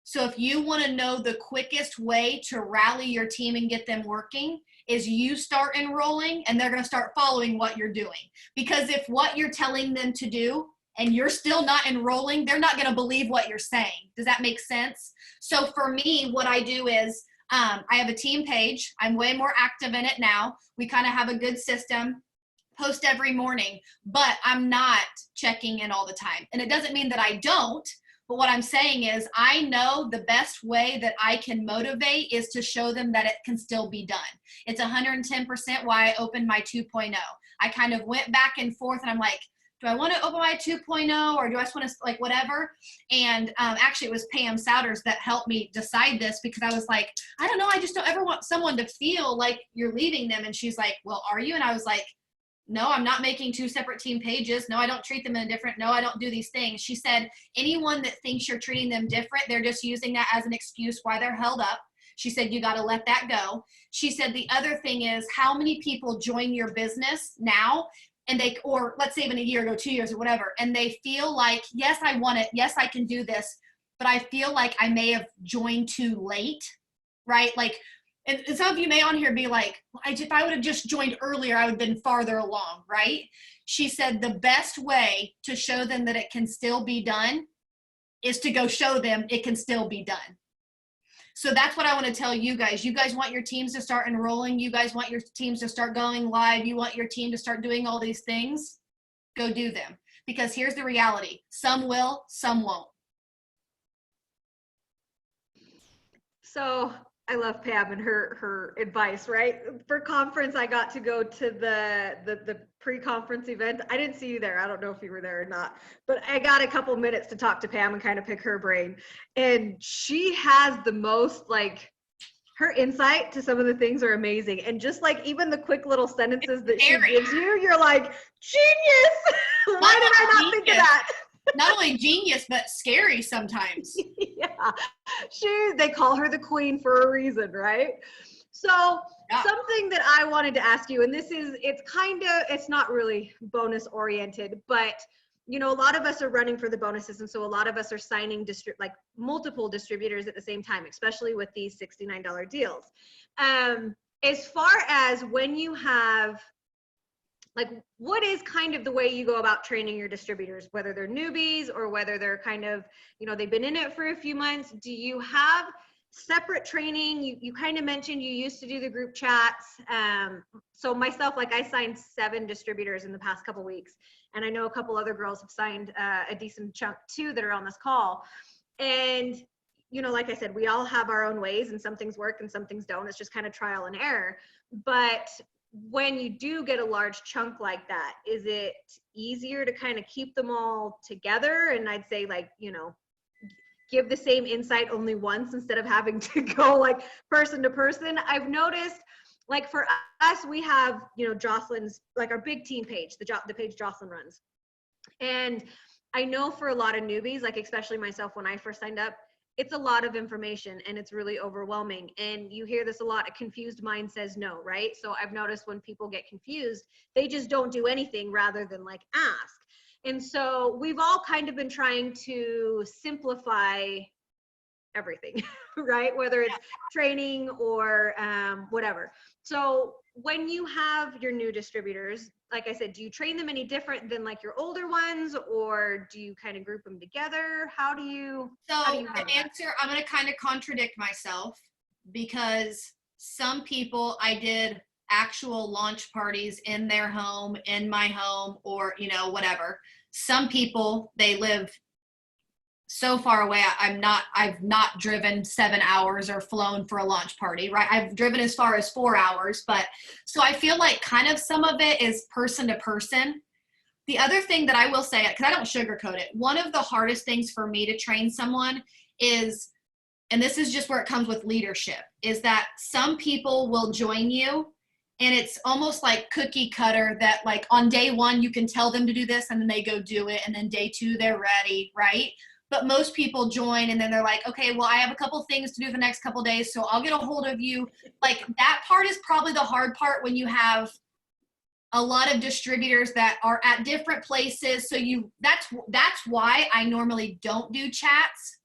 So if you want to know the quickest way to rally your team and get them working is you start enrolling and they're going to start following what you're doing. Because if what you're telling them to do and you're still not enrolling, they're not going to believe what you're saying. Does that make sense? So for me, what I do is I have a team page. I'm way more active in it now. We kind of have a good system. Post every morning, but I'm not checking in all the time. And it doesn't mean that I don't, but what I'm saying is I know the best way that I can motivate is to show them that it can still be done. It's 110% why I opened my 2.0. I kind of went back and forth and I'm like, do I want to open my 2.0 or do I just want to like whatever? And actually it was Pam Souders that helped me decide this, because I was like, I don't know. I just don't ever want someone to feel like you're leaving them. And she's like, well, are you? And I was like, no, I'm not making 2 separate team pages. No, I don't treat them in a different. No, I don't do these things. She said, anyone that thinks you're treating them different, they're just using that as an excuse why they're held up. She said, you got to let that go. She said, the other thing is how many people join your business now and they, or let's say even a year ago, 2 years or whatever, and they feel like, yes, I want it. Yes, I can do this, but I feel like I may have joined too late, right? Like, and some of you may on here be like, if I would have just joined earlier, I would have been farther along, right? She said the best way to show them that it can still be done is to go show them it can still be done. So that's what I want to tell you guys. You guys want your teams to start enrolling. You guys want your teams to start going live. You want your team to start doing all these things. Go do them. Because here's the reality. Some will, some won't. So I love Pam and her advice, right? For conference, I got to go to the pre-conference event. I didn't see you there. I don't know if you were there or not, but I got a couple minutes to talk to Pam and kind of pick her brain. And she has the most, like, her insight to some of the things are amazing. And just like even the quick little sentences that she gives you, you're like, genius. Why did I not think of that? Not only genius, but scary sometimes. Yeah, they call her the queen for a reason, right? So yeah. Something that I wanted to ask you, and it's not really bonus oriented, but you know, a lot of us are running for the bonuses, and so a lot of us are signing multiple distributors at the same time, especially with these $69 deals. As far as when you have, like, what is kind of the way you go about training your distributors, whether they're newbies or whether they're kind of, you know, they've been in it for a few months? Do you have separate training? You kind of mentioned you used to do the group chats. So myself, like, I signed 7 distributors in the past couple weeks, and I know a couple other girls have signed a decent chunk too that are on this call. And, you know, like I said, we all have our own ways, and some things work and some things don't. It's just kind of trial and error. But when you do get a large chunk like that, is it easier to kind of keep them all together? And I'd say, like, you know, give the same insight only once instead of having to go like person to person. I've noticed, like, for us, we have, you know, Jocelyn's, like, our big team page, the page Jocelyn runs. And I know for a lot of newbies, like especially myself when I first signed up, it's a lot of information and it's really overwhelming. And you hear this a lot, a confused mind says no, right? So I've noticed when people get confused, they just don't do anything rather than like ask. And so we've all kind of been trying to simplify everything, right? Whether it's training or whatever. So when you have your new distributors, like I said, do you train them any different than like your older ones, or do you kind of group them together? How do you answer, I'm going to kind of contradict myself, because some people I did actual launch parties in their home, in my home, or, you know, whatever. Some people, they live so far away. I've not driven 7 hours or flown for a launch party, right? I've driven as far as 4 hours, but so I feel like kind of some of it is person to person. The other thing that I will say, because I don't sugarcoat it, one of the hardest things for me to train someone is, and this is just where it comes with leadership, is that some people will join you and it's almost like cookie cutter that like on day one, you can tell them to do this and then they go do it. And then day two, they're ready, right? But most people join and then they're like, okay, well, I have a couple things to do the next couple days, so I'll get a hold of you. Like that part is probably the hard part when you have a lot of distributors that are at different places. So that's why I normally don't do chats,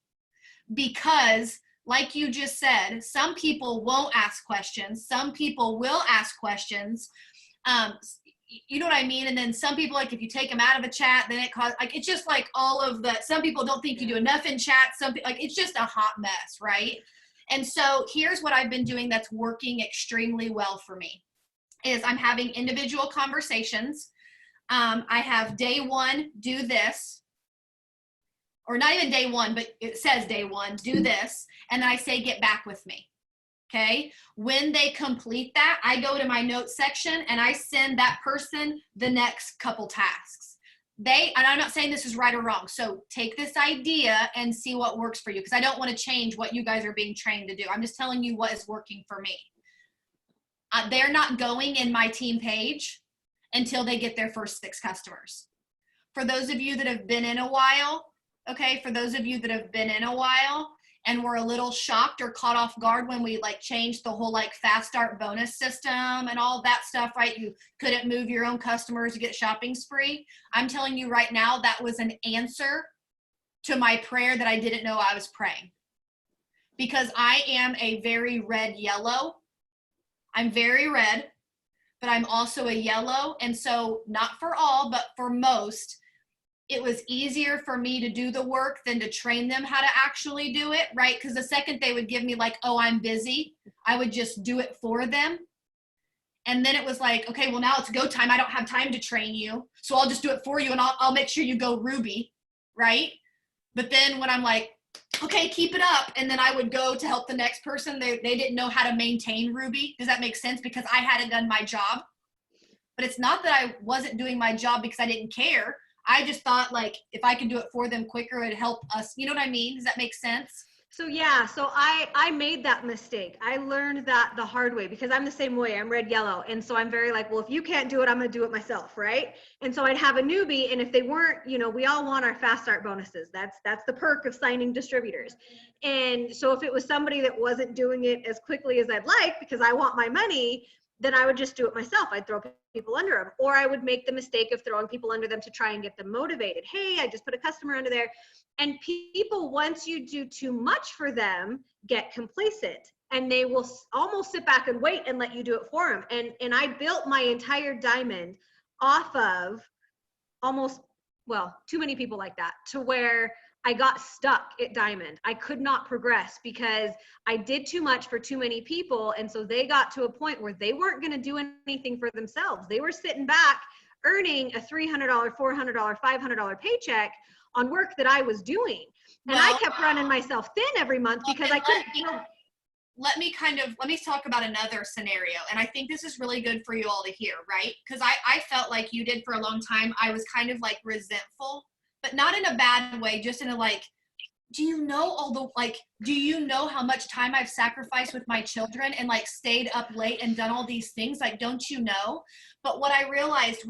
because like you just said, some people won't ask questions. Some people will ask questions. You know what I mean? And then some people, like if you take them out of a chat, then it causes, like, it's just like all of the, some people don't think you do enough in chat. Like it's just a hot mess, right? And so here's what I've been doing that's working extremely well for me is I'm having individual conversations. I have day one, do this, or not even day one, but it says day one, do this. And then I say, get back with me. Okay. When they complete that, I go to my notes section and I send that person the next couple tasks. And I'm not saying this is right or wrong. So take this idea and see what works for you, because I don't want to change what you guys are being trained to do. I'm just telling you what is working for me. They're not going in my team page until they get their first 6 customers. For those of you that have been in a while, and were a little shocked or caught off guard when we like changed the whole like fast start bonus system and all that stuff, right? You couldn't move your own customers to get shopping spree. I'm telling you right now, that was an answer to my prayer that I didn't know I was praying, because I am a very red yellow. I'm very red, but I'm also a yellow. And so not for all, but for most, it was easier for me to do the work than to train them how to actually do it, right? Because the second they would give me like, oh, I'm busy, I would just do it for them. And then it was like, okay, well now it's go time. I don't have time to train you, so I'll just do it for you and I'll make sure you go Ruby, right? But then when I'm like, okay, keep it up, and then I would go to help the next person, they didn't know how to maintain Ruby. Does that make sense? Because I hadn't done my job. But it's not that I wasn't doing my job because I didn't care. I just thought like if I could do it for them quicker, it'd help us. You know what I mean? Does that make sense? So yeah, so I made that mistake. I learned that the hard way because I'm the same way. I'm red yellow. And so I'm very like, well, if you can't do it, I'm going to do it myself, right? And so I'd have a newbie, and if they weren't, we all want our fast start bonuses. That's the perk of signing distributors. And so if it was somebody that wasn't doing it as quickly as I'd like because I want my money, then I would just do it myself. I'd throw people under them, or I would make the mistake of throwing people under them to try and get them motivated. Hey, I just put a customer under there. And people, once you do too much for them, get complacent, and they will almost sit back and wait and let you do it for them. And I built my entire diamond off of too many people like that, to where I got stuck at diamond. I could not progress because I did too much for too many people. And so they got to a point where they weren't going to do anything for themselves. They were sitting back earning a $300, $400, $500 paycheck on work that I was doing. And I kept running myself thin every month because I couldn't. Let me talk about another scenario. And I think this is really good for you all to hear, right? Because I felt like you did for a long time. I was kind of like resentful, but not in a bad way, just in a like, do you know how much time I've sacrificed with my children and like stayed up late and done all these things? Like, don't you know? But what I realized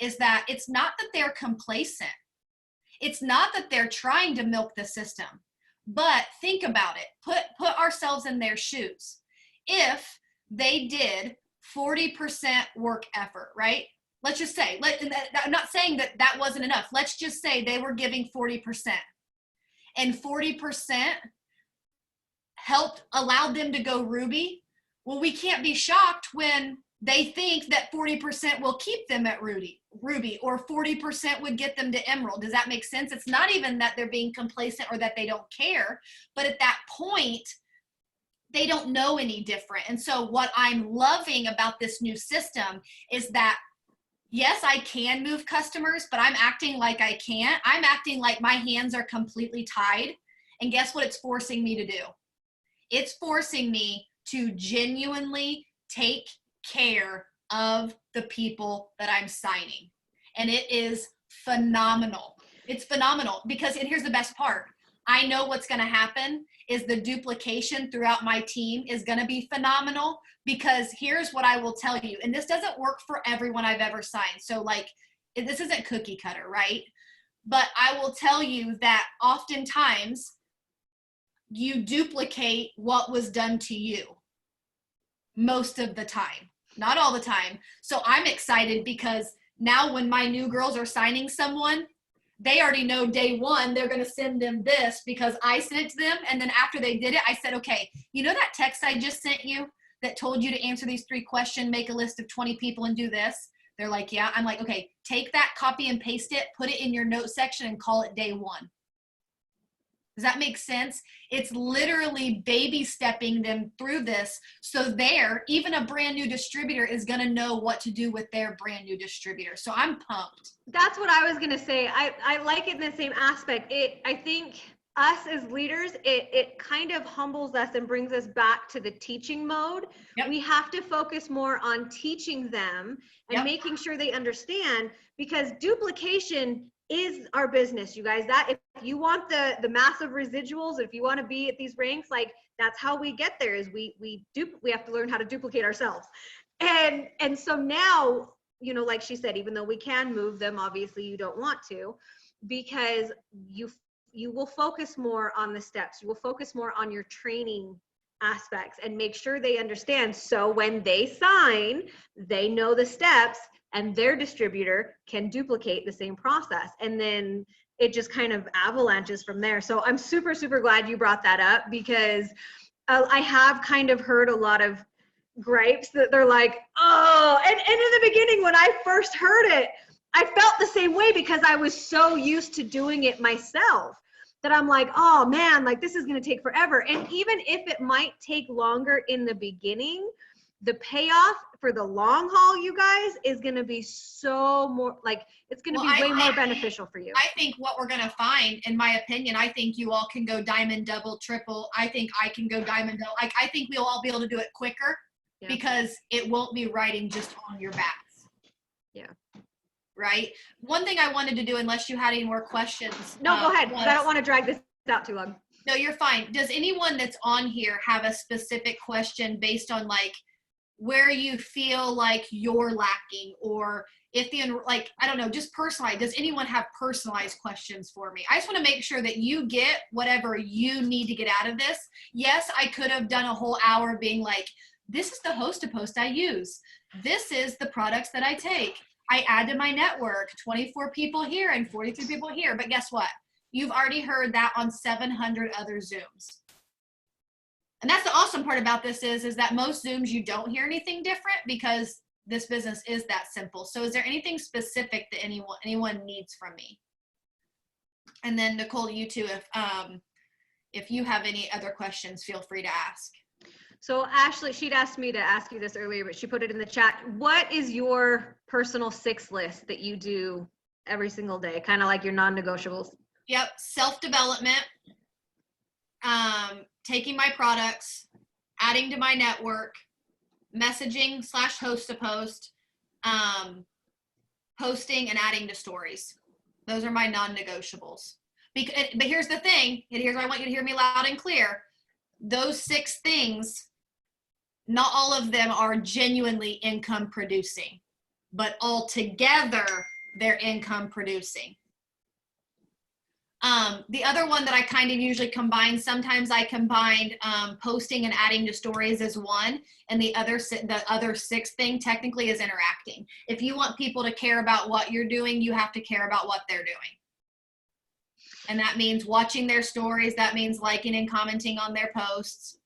is that it's not that they're complacent. It's not that they're trying to milk the system, but think about it. Put ourselves in their shoes. If they did 40% work effort, right? Let's just say, I'm not saying that wasn't enough. Let's just say they were giving 40%, and 40% allowed them to go Ruby. Well, we can't be shocked when they think that 40% will keep them at Ruby, or 40% would get them to Emerald. Does that make sense? It's not even that they're being complacent or that they don't care, but at that point, they don't know any different. And so what I'm loving about this new system is that yes, I can move customers, but I'm acting like I can't. I'm acting like my hands are completely tied. And guess what it's forcing me to do? It's forcing me to genuinely take care of the people that I'm signing. And it is phenomenal. It's phenomenal because, and here's the best part. I know what's going to happen is the duplication throughout my team is going to be phenomenal, because here's what I will tell you. And this doesn't work for everyone I've ever signed. So like, this isn't cookie cutter, right? But I will tell you that oftentimes you duplicate what was done to you most of the time, not all the time. So I'm excited because now when my new girls are signing someone, they already know day one they're going to send them this because I sent it to them. And then after they did it, I said, okay, you know that text I just sent you that told you to answer these 3 questions, make a list of 20 people and do this? They're like, yeah. I'm like, okay, take that, copy and paste it, put it in your note section and call it day 1. Does that make sense? It's literally baby stepping them through this. So even a brand new distributor is going to know what to do with their brand new distributor. So I'm pumped. That's what I was going to say. I like it in the same aspect. I think us as leaders, it kind of humbles us and brings us back to the teaching mode. Yep. We have to focus more on teaching them and making sure they understand, because duplication is our business, you guys. That if you want the massive residuals, if you want to be at these ranks, like that's how we get there, is we have to learn how to duplicate ourselves. And so now, you know, like she said, even though we can move them, obviously you don't want to, because you will focus more on the steps. You will focus more on your training aspects and make sure they understand. So when they sign, they know the steps and their distributor can duplicate the same process. And then it just kind of avalanches from there. So I'm super, super glad you brought that up, because I have kind of heard a lot of gripes that they're like, oh, and in the beginning when I first heard it, I felt the same way, because I was so used to doing it myself that I'm like, oh man, like this is going to take forever. And even if it might take longer in the beginning, the payoff for the long haul, you guys, is going to be so more, like it's going to be way more beneficial for you. I think what we're going to find, in my opinion, I think you all can go diamond, double, triple. I think I can go diamond, double. I think we'll all be able to do it quicker, because it won't be riding just on your backs. Yeah. Right? One thing I wanted to do, unless you had any more questions. No, go ahead, because I don't want to drag this out too long. No, you're fine. Does anyone that's on here have a specific question based on like where you feel like you're lacking, or if like, I don't know, just personalized? Does anyone have personalized questions for me? I just want to make sure that you get whatever you need to get out of this. Yes, I could have done a whole hour being like, this is the host to post I use. This is the products that I take. I add to my network 24 people here and 43 people here. But guess what? You've already heard that on 700 other Zooms. And that's the awesome part about this is that most Zooms you don't hear anything different, because this business is that simple. So is there anything specific that anyone needs from me? And then Nicole, you too, if you have any other questions, feel free to ask. So Ashley, she'd asked me to ask you this earlier, but she put it in the chat. What is your personal 6 list that you do every single day? Kind of like your non-negotiables. Yep. Self-development, taking my products, adding to my network, messaging / host to post, posting and adding to stories. Those are my non-negotiables. But here's the thing, and here's why I want you to hear me loud and clear. Those 6 things, not all of them are genuinely income producing, but all together they're income producing. The other one that I kind of usually combine, sometimes I combine posting and adding to stories as one, and the other 6th thing technically is interacting. If you want people to care about what you're doing, you have to care about what they're doing. And that means watching their stories. That means liking and commenting on their posts.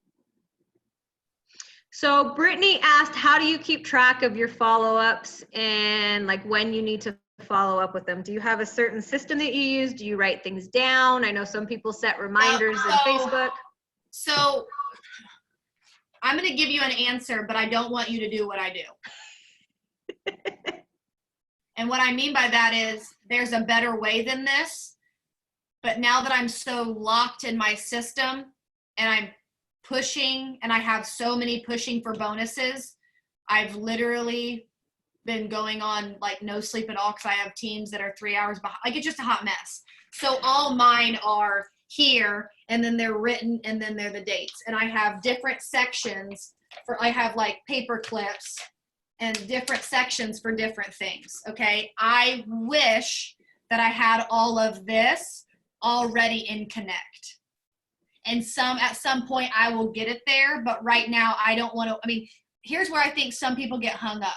So Brittany asked, how do you keep track of your follow-ups and like when you need to follow up with them? Do you have a certain system that you use? Do you write things down? I know some people set reminders in Facebook. So I'm going to give you an answer, but I don't want you to do what I do. And what I mean by that is there's a better way than this. But now that I'm so locked in my system and I'm pushing and I have so many pushing for bonuses, I've literally been going on like no sleep at all because I have teams that are 3 hours behind. Like, it's just a hot mess. So all mine are here, and then they're written, and then they're the dates. And I have different sections I have like paper clips and different sections for different things. Okay. I wish that I had all of this already in Connect. And at some point I will get it there, but right now I don't want to. I mean, here's where I think some people get hung up.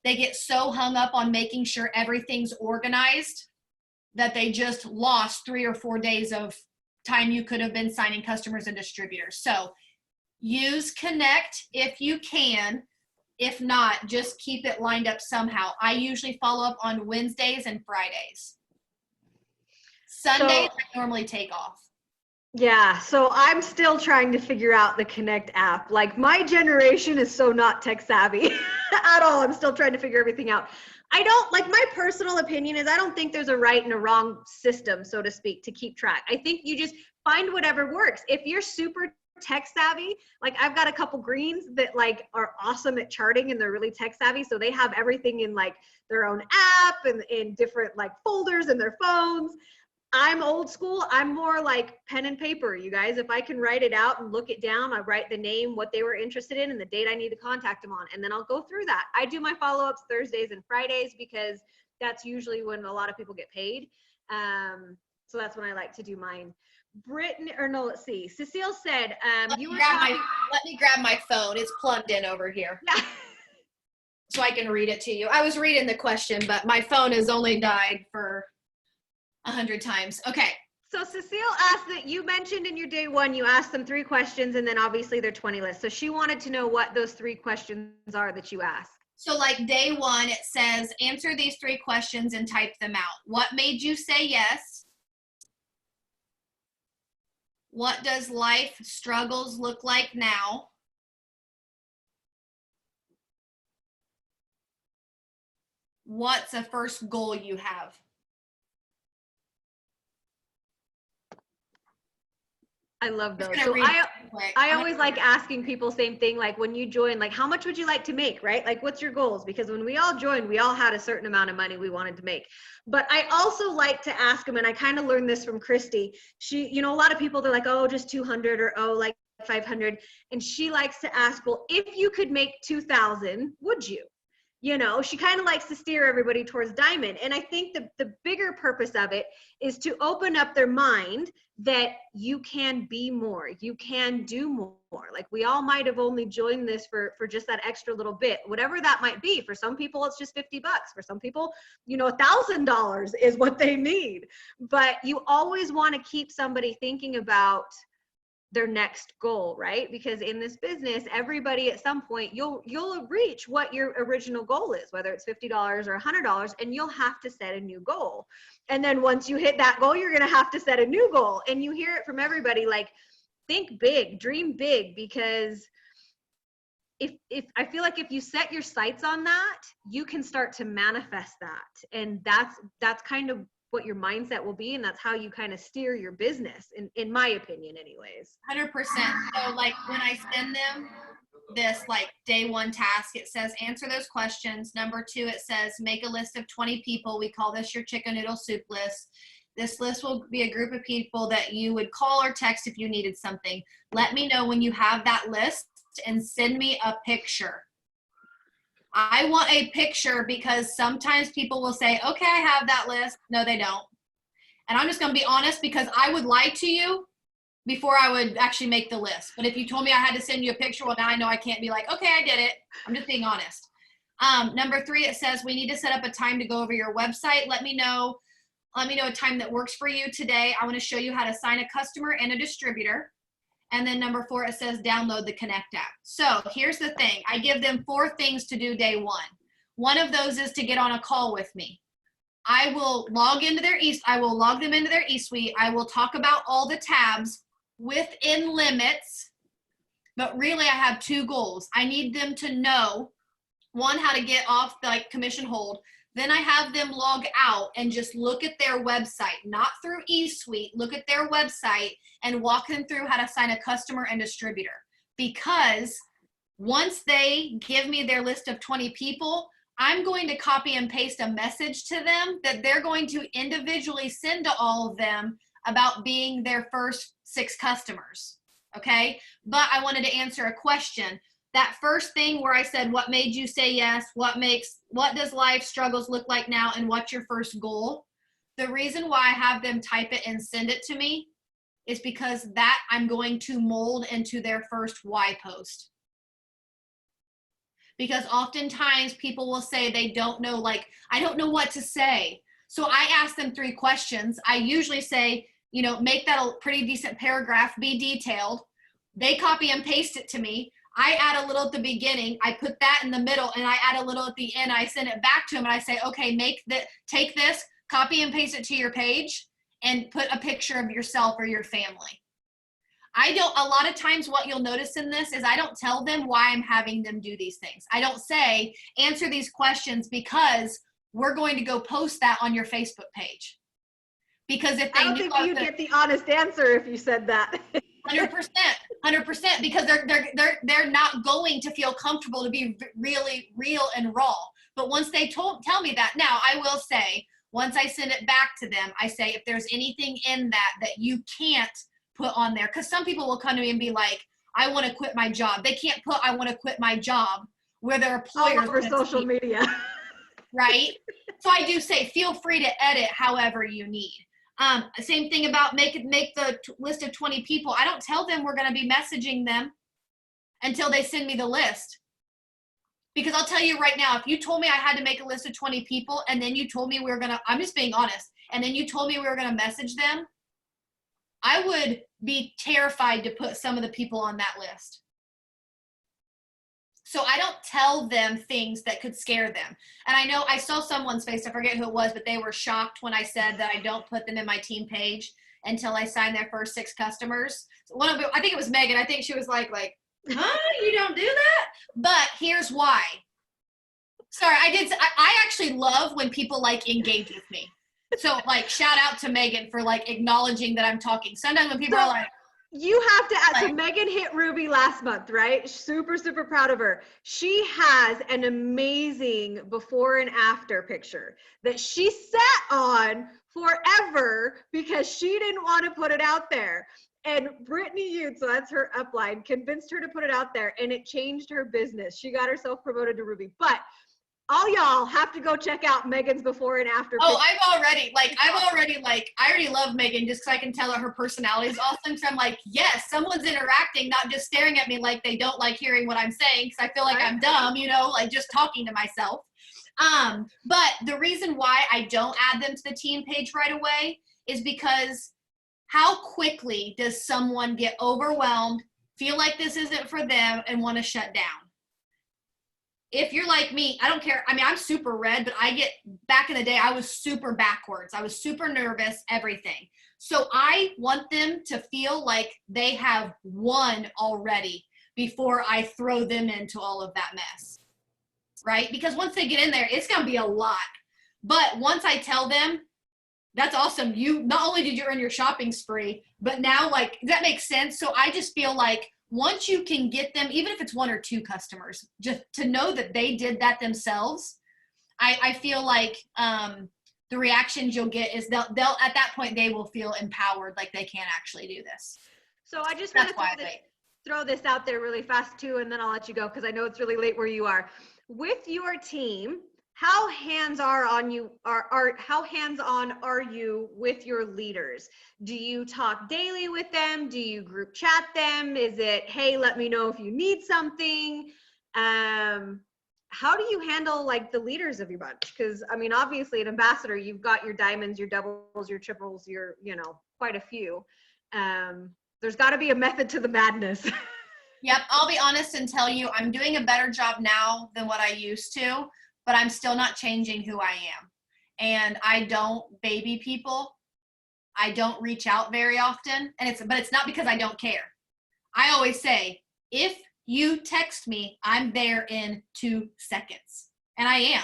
They get so hung up on making sure everything's organized that they just lost 3 or 4 days of time you could have been signing customers and distributors. So use Connect if you can. If not, just keep it lined up somehow. I usually follow up on Wednesdays and Fridays. Sundays, I normally take off. Yeah, so I'm still trying to figure out the Connect app. Like, my generation is so not tech savvy at all. I'm still trying to figure everything out. My personal opinion is I don't think there's a right and a wrong system, so to speak, to keep track. I think you just find whatever works. If you're super tech savvy, like I've got a couple greens that like are awesome at charting and they're really tech savvy. So they have everything in like their own app and in different like folders in their phones. I'm old school. I'm more like pen and paper, you guys. If I can write it out and look it down, I write the name, what they were interested in, and the date I need to contact them on. And then I'll go through that. I do my follow-ups Thursdays and Fridays because that's usually when a lot of people get paid. So that's when I like to do mine. Let's see. Cecile said, let me grab my phone. It's plugged in over here. Yeah. So I can read it to you. I was reading the question, but my phone has only died for 100 times. Okay. So Cecile asked that you mentioned in your day one, you asked them 3 questions and then obviously they're 20 lists. So she wanted to know what those 3 questions are that you asked. So like day one, it says, answer these 3 questions and type them out. What made you say yes? What does life struggles look like now? What's a first goal you have? I love those. So I always like asking people same thing, like when you join, like how much would you like to make, right? Like what's your goals? Because when we all joined, we all had a certain amount of money we wanted to make. But I also like to ask them, and I kind of learned this from Christy. She, a lot of people, they're like, oh, just 200 or oh, like 500. And she likes to ask, well, if you could make 2,000, would you? She kind of likes to steer everybody towards diamond. And I think the bigger purpose of it is to open up their mind that you can be more, you can do more. Like we all might have only joined this for just that extra little bit, whatever that might be. For some people, it's just $50. For some people, $1,000 is what they need. But you always want to keep somebody thinking about their next goal, right? Because in this business, everybody at some point, you'll reach what your original goal is, whether it's $50 or $100, and you'll have to set a new goal. And then once you hit that goal, you're going to have to set a new goal. And you hear it from everybody, like, think big, dream big, because if I feel like if you set your sights on that, you can start to manifest that. And that's kind of what your mindset will be, and that's how you kind of steer your business, in my opinion anyways. 100%. So like when I send them this like day one task, it says answer those questions. Number 2, it says make a list of 20 people. We call this your chicken noodle soup list. This list will be a group of people that you would call or text if you needed something. Let me know when you have that list and send me a picture. I want a picture because sometimes people will say, okay, I have that list. No, they don't. And I'm just going to be honest because I would lie to you before I would actually make the list. But if you told me I had to send you a picture, well, now I know I can't be like, okay, I did it. I'm just being honest. Number 3, it says we need to set up a time to go over your website. Let me know a time that works for you today. I want to show you how to sign a customer and a distributor. And then number 4, it says download the Connect app. So here's the thing. I give them 4 things to do day one. One of those is to get on a call with me. I will log them into their eSuite. I will talk about all the tabs within limits. But really, I have 2 goals. I need them to know, 1, how to get off the commission hold. Then I have them log out and just look at their website, not through eSuite, look at their website and walk them through how to sign a customer and distributor. Because once they give me their list of 20 people, I'm going to copy and paste a message to them that they're going to individually send to all of them about being their first 6 customers. Okay. But I wanted to answer a question. That first thing where I said, what made you say yes? What does life struggles look like now? And what's your first goal? The reason why I have them type it and send it to me is because that I'm going to mold into their first why post. Because oftentimes people will say they don't know, like, I don't know what to say. So I ask them 3 questions. I usually say, make that a pretty decent paragraph, be detailed. They copy and paste it to me. I add a little at the beginning. I put that in the middle and I add a little at the end. I send it back to them and I say, okay, take this, copy and paste it to your page and put a picture of yourself or your family. A lot of times what you'll notice in this is I don't tell them why I'm having them do these things. I don't say, answer these questions because we're going to go post that on your Facebook page. Because if they I don't think you'd get the honest answer if you said that. 100%, because they're not going to feel comfortable to be really real and raw. But once they tell me that, now I will say, once I send it back to them, I say, if there's anything in that you can't put on there, because some people will come to me and be like, I want to quit my job. They can't put I want to quit my job where their employers all over social media. Right? So I do say, feel free to edit however you need. Same thing about make the list of 20 people. I don't tell them we're going to be messaging them until they send me the list. Because I'll tell you right now, if you told me I had to make a list of 20 people and then you told me I'm just being honest, and then you told me we were going to message them, I would be terrified to put some of the people on that list. So I don't tell them things that could scare them. And I know I saw someone's face, I forget who it was, but they were shocked when I said that I don't put them in my team page until I sign their first 6 customers. So I think it was Megan. I think she was like, huh? You don't do that? But here's why. Sorry, I actually love when people engage with me. So shout out to Megan for acknowledging that I'm talking. Sometimes when people are like, you have to add, so Megan hit Ruby last month, right? Super, super proud of her. She has an amazing before and after picture that she sat on forever because she didn't want to put it out there. And Brittany, so that's her upline, convinced her to put it out there and it changed her business. She got herself promoted to Ruby. But all y'all have to go check out Megan's before and after. Oh, I already love Megan just because I can tell her personality is awesome. So I'm like, yes, someone's interacting, not just staring at me like they don't like hearing what I'm saying because I feel like I'm dumb, just talking to myself. But the reason why I don't add them to the team page right away is because how quickly does someone get overwhelmed, feel like this isn't for them, and want to shut down? If you're like me, I don't care. I mean, I'm super red, but back in the day, I was super backwards. I was super nervous, everything. So I want them to feel like they have won already before I throw them into all of that mess, right? Because once they get in there, it's going to be a lot. But once I tell them, that's awesome. You not only did you earn your shopping spree, but now does that make sense? So I just feel like once you can get them, even if it's 1 or 2 customers, just to know that they did that themselves, I feel like the reactions you'll get is they'll at that point they will feel empowered, like they can actually do this. So I just want to throw this out there really fast too, and then I'll let you go because I know it's really late where you are. With your team, how hands-on are you with your leaders? Do you talk daily with them? Do you group chat them? Is it, hey, let me know if you need something? How do you handle the leaders of your bunch? Because I mean, obviously an ambassador, you've got your diamonds, your doubles, your triples, your, quite a few. There's got to be a method to the madness. Yep, I'll be honest and tell you, I'm doing a better job now than what I used to. But I'm still not changing who I am. And I don't baby people. I don't reach out very often. But it's not because I don't care. I always say, if you text me, I'm there in 2 seconds. And I am.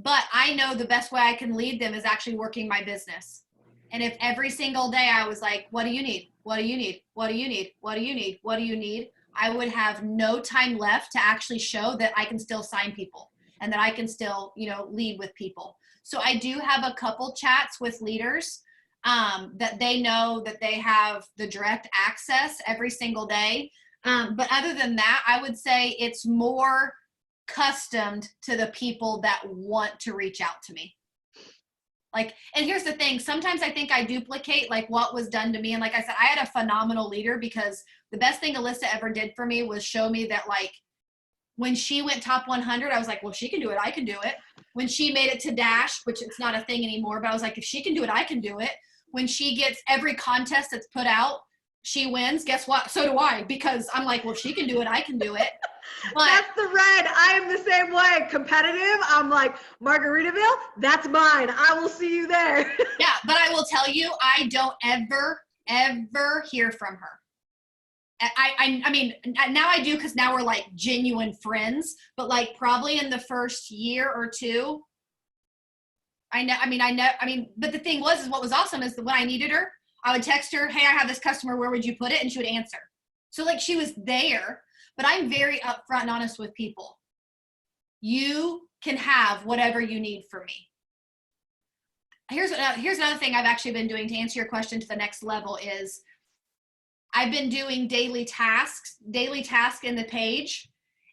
But I know the best way I can lead them is actually working my business. And if every single day I was like, what do you need? What do you need? What do you need? What do you need? What do you need? I would have no time left to actually show that I can still sign people and that I can still, lead with people. So I do have a couple chats with leaders that they know that they have the direct access every single day. But other than that, I would say it's more customed to the people that want to reach out to me. Like, and here's the thing, sometimes I think I duplicate like what was done to me. And like I said, I had a phenomenal leader, because the best thing Alyssa ever did for me was show me that, like, when she went top 100, I was like, well, if she can do it, I can do it. When she made it to Dash, which it's not a thing anymore, but I was like, if she can do it, I can do it. When she gets every contest that's put out, she wins. Guess what? So do I, because I'm like, well, if she can do it, I can do it. But that's the red. I am the same way. Competitive. I'm like, Margaritaville, that's mine. I will see you there. Yeah, but I will tell you, I don't ever hear from her. I mean, now I do, because now we're like genuine friends, but like probably in the first year or two, but the thing is what was awesome is that when I needed her, I would text her, hey, I have this customer, where would you put it? And she would answer. So like she was there, but I'm very upfront and honest with people. You can have whatever you need from me. Here's another thing I've actually been doing to answer your question to the next level is I've been doing daily tasks in the page.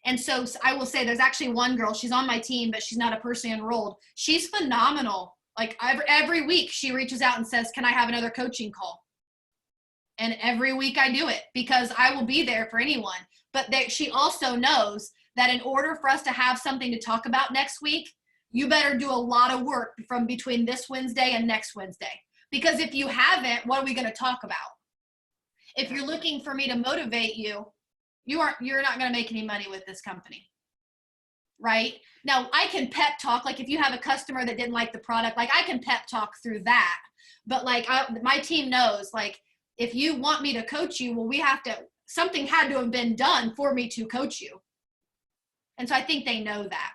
And so I will say there's actually one girl, she's on my team, but she's not a person enrolled. She's phenomenal. Like every week she reaches out and says, can I have another coaching call? And every week I do it, because I will be there for anyone. But she also knows that in order for us to have something to talk about next week, you better do a lot of work from between this Wednesday and next Wednesday. Because if you haven't, what are we going to talk about? If you're looking for me to motivate you, you're not going to make any money with this company. Right? Now, I can pep talk. Like if you have a customer that didn't like the product, like I can pep talk through that. But like my team knows, like if you want me to coach you, well, something had to have been done for me to coach you. And so I think they know that.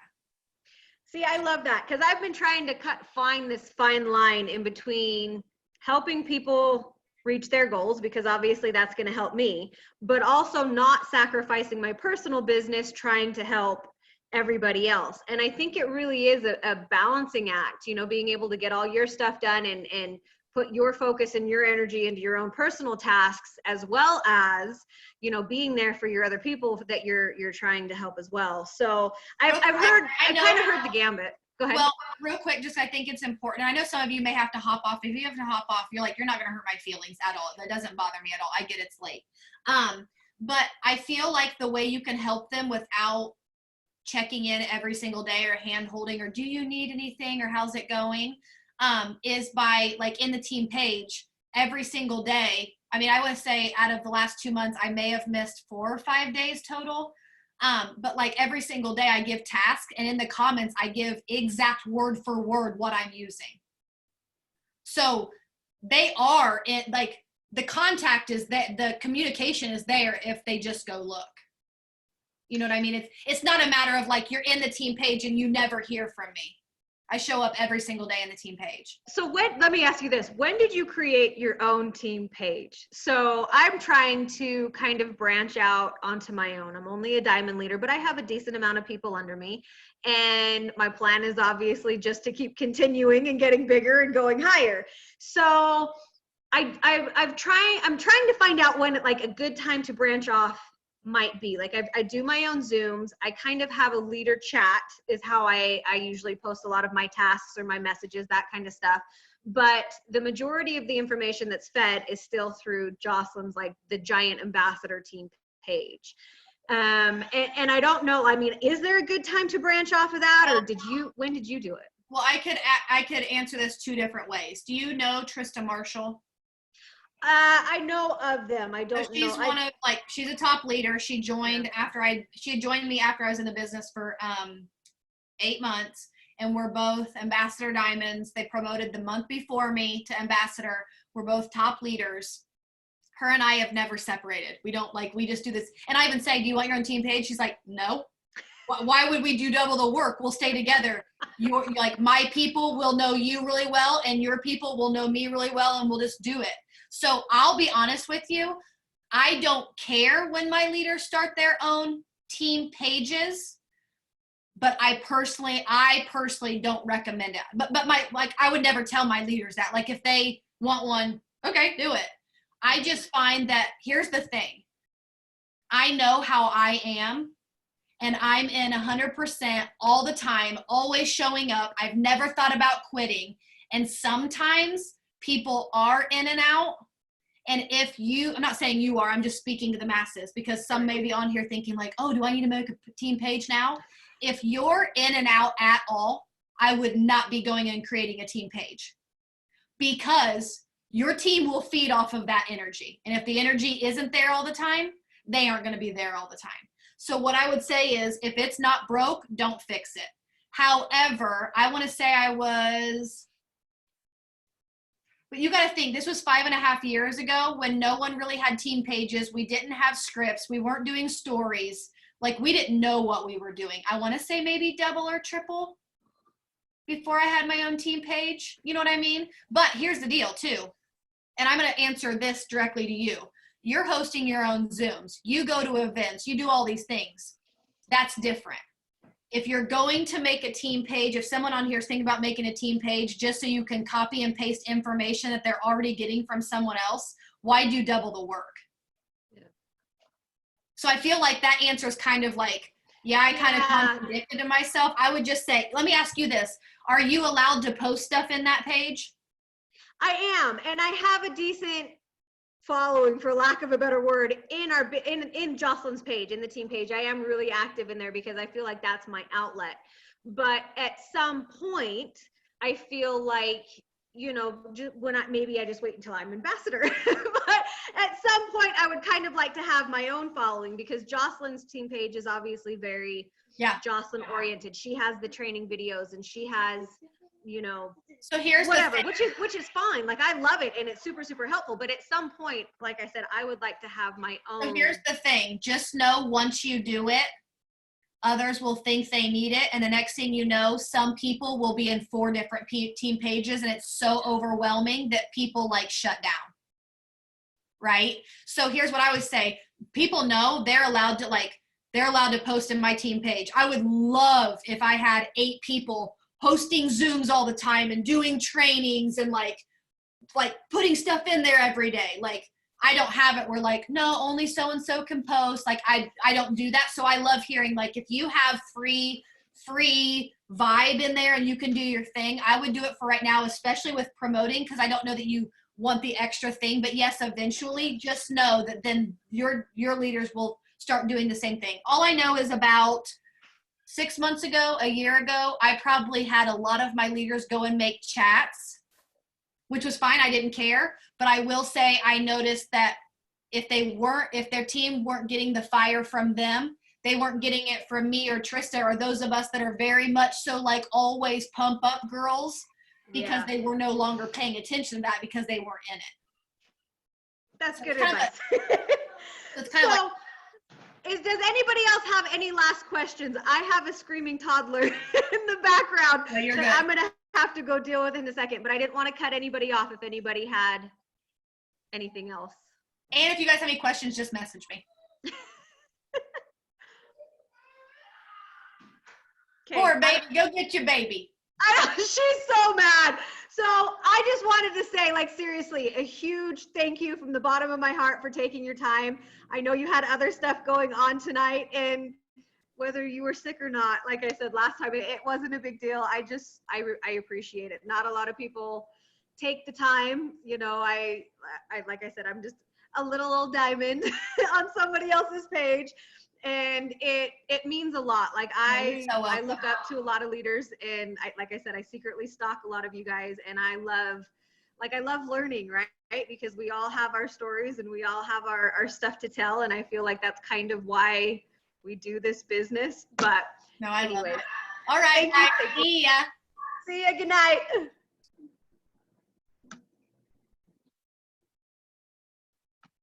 See, I love that, because I've been trying to find this fine line in between helping people reach their goals, because obviously that's going to help me, but also not sacrificing my personal business trying to help everybody else. And I think it really is a balancing act, being able to get all your stuff done and put your focus and your energy into your own personal tasks, as well as, being there for your other people that you're trying to help as well. So I kind of heard the gambit. Go ahead. Well, real quick, just I think it's important. I know some of you may have to hop off. If you have to hop off, you're like, you're not going to hurt my feelings at all. That doesn't bother me at all. I get it's late. But I feel like the way you can help them without checking in every single day or hand holding or do you need anything or how's it going, is by like in the team page every single day. I mean, I would say out of the last 2 months, I may have missed 4 or 5 days total. But like every single day I give tasks, and in the comments, I give exact word for word what I'm using. So they are like the contact is that the communication is there if they just go look. You know what I mean? It's not a matter of like, you're in the team page and you never hear from me. I show up every single day in the team page. So let me ask you this. When did you create your own team page? So I'm trying to kind of branch out onto my own. I'm only a diamond leader, but I have a decent amount of people under me. And my plan is obviously just to keep continuing and getting bigger and going higher. So I'm trying to find out when like a good time to branch off might be. Like I do my own Zooms. I kind of have a leader chat is how I usually post a lot of my tasks or my messages, that kind of stuff. But the majority of the information that's fed is still through Jocelyn's, like the giant ambassador team page. And I don't know, I mean, is there a good time to branch off of that, or when did you do it? Well, I could answer this 2 different ways. Do you know Trista Marshall? I know of them. I don't know. She's she's a top leader. She joined she had joined me after I was in the business for 8 months, and we're both ambassador diamonds. They promoted the month before me to ambassador. We're both top leaders. Her and I have never separated. We don't we just do this. And I even say, do you want your own team page? She's like, no. Why would we do double the work? We'll stay together. You're like, my people will know you really well, and your people will know me really well, and we'll just do it. So I'll be honest with you. I don't care when my leaders start their own team pages, but I personally don't recommend it. But I would never tell my leaders that. Like if they want one, okay, do it. I just find that here's the thing. I know how I am, and I'm in 100% all the time, always showing up. I've never thought about quitting. And sometimes people are in and out. And if I'm not saying you are, I'm just speaking to the masses, because some may be on here thinking like, oh, do I need to make a team page now? If you're in and out at all, I would not be going and creating a team page, because your team will feed off of that energy. And if the energy isn't there all the time, they aren't going to be there all the time. So what I would say is, if it's not broke, don't fix it. However, I want to say but you got to think, this was 5.5 years ago when no one really had team pages. We didn't have scripts. We weren't doing stories. Like, we didn't know what we were doing. I want to say maybe double or triple before I had my own team page. You know what I mean? But here's the deal too. And I'm going to answer this directly to you. You're hosting your own Zooms. You go to events. You do all these things. That's different. If you're going to make a team page, if someone on here is thinking about making a team page just so you can copy and paste information that they're already getting from someone else, why do double the work? Yeah. So I feel like that answer is kind of like, I kind of contradicted to myself. I would just say, let me ask you this. Are you allowed to post stuff in that page? I am, and I have a decent following, for lack of a better word, in Jocelyn's page, in the team page. I am really active in there because I feel like that's my outlet. But at some point, I feel like, maybe I just wait until I'm ambassador. But at some point, I would kind of like to have my own following, because Jocelyn's team page is obviously very Jocelyn oriented. She has the training videos, and she has, so here's whatever, which is fine. Like, I love it, and it's super, super helpful. But at some point, like I said, I would like to have my own. So here's the thing. Just know, once you do it, others will think they need it. And the next thing you know, some people will be in 4 different team pages, and it's so overwhelming that people like shut down. Right? So here's what I would say. People know they're allowed to post in my team page. I would love if I had 8 people hosting Zooms all the time and doing trainings and like putting stuff in there every day. Like, I don't have it where like, no, only so-and-so can post. Like, I don't do that. So I love hearing, like, if you have free vibe in there and you can do your thing, I would do it for right now, especially with promoting, because I don't know that you want the extra thing. But yes, eventually, just know that then your leaders will start doing the same thing. All I know is about 6 months ago, a year ago, I probably had a lot of my leaders go and make chats, which was fine. I didn't care. But I will say, I noticed that if their team weren't getting the fire from them, they weren't getting it from me or Trista or those of us that are very much so like always pump up girls, because they were no longer paying attention to that because they weren't in it. That's good advice. It's kind of like, does anybody else have any last questions? I have a screaming toddler in the background that I'm going to have to go deal with in a second, but I didn't want to cut anybody off if anybody had anything else. And if you guys have any questions, just message me. Poor baby, go get your baby. I know, she's so mad. So I just wanted to say, like, seriously, a huge thank you from the bottom of my heart for taking your time. I know you had other stuff going on tonight, and whether you were sick or not, like I said last time, it wasn't a big deal. I appreciate it. Not a lot of people take the time. I like I said, I'm just a little old diamond on somebody else's page. And it means a lot. Like, I look up to a lot of leaders, and like I said, I secretly stalk a lot of you guys, and I love learning, right? Because we all have our stories and we all have our stuff to tell. And I feel like that's kind of why we do this business. But no, I love it. All right. See ya. See ya. Good night.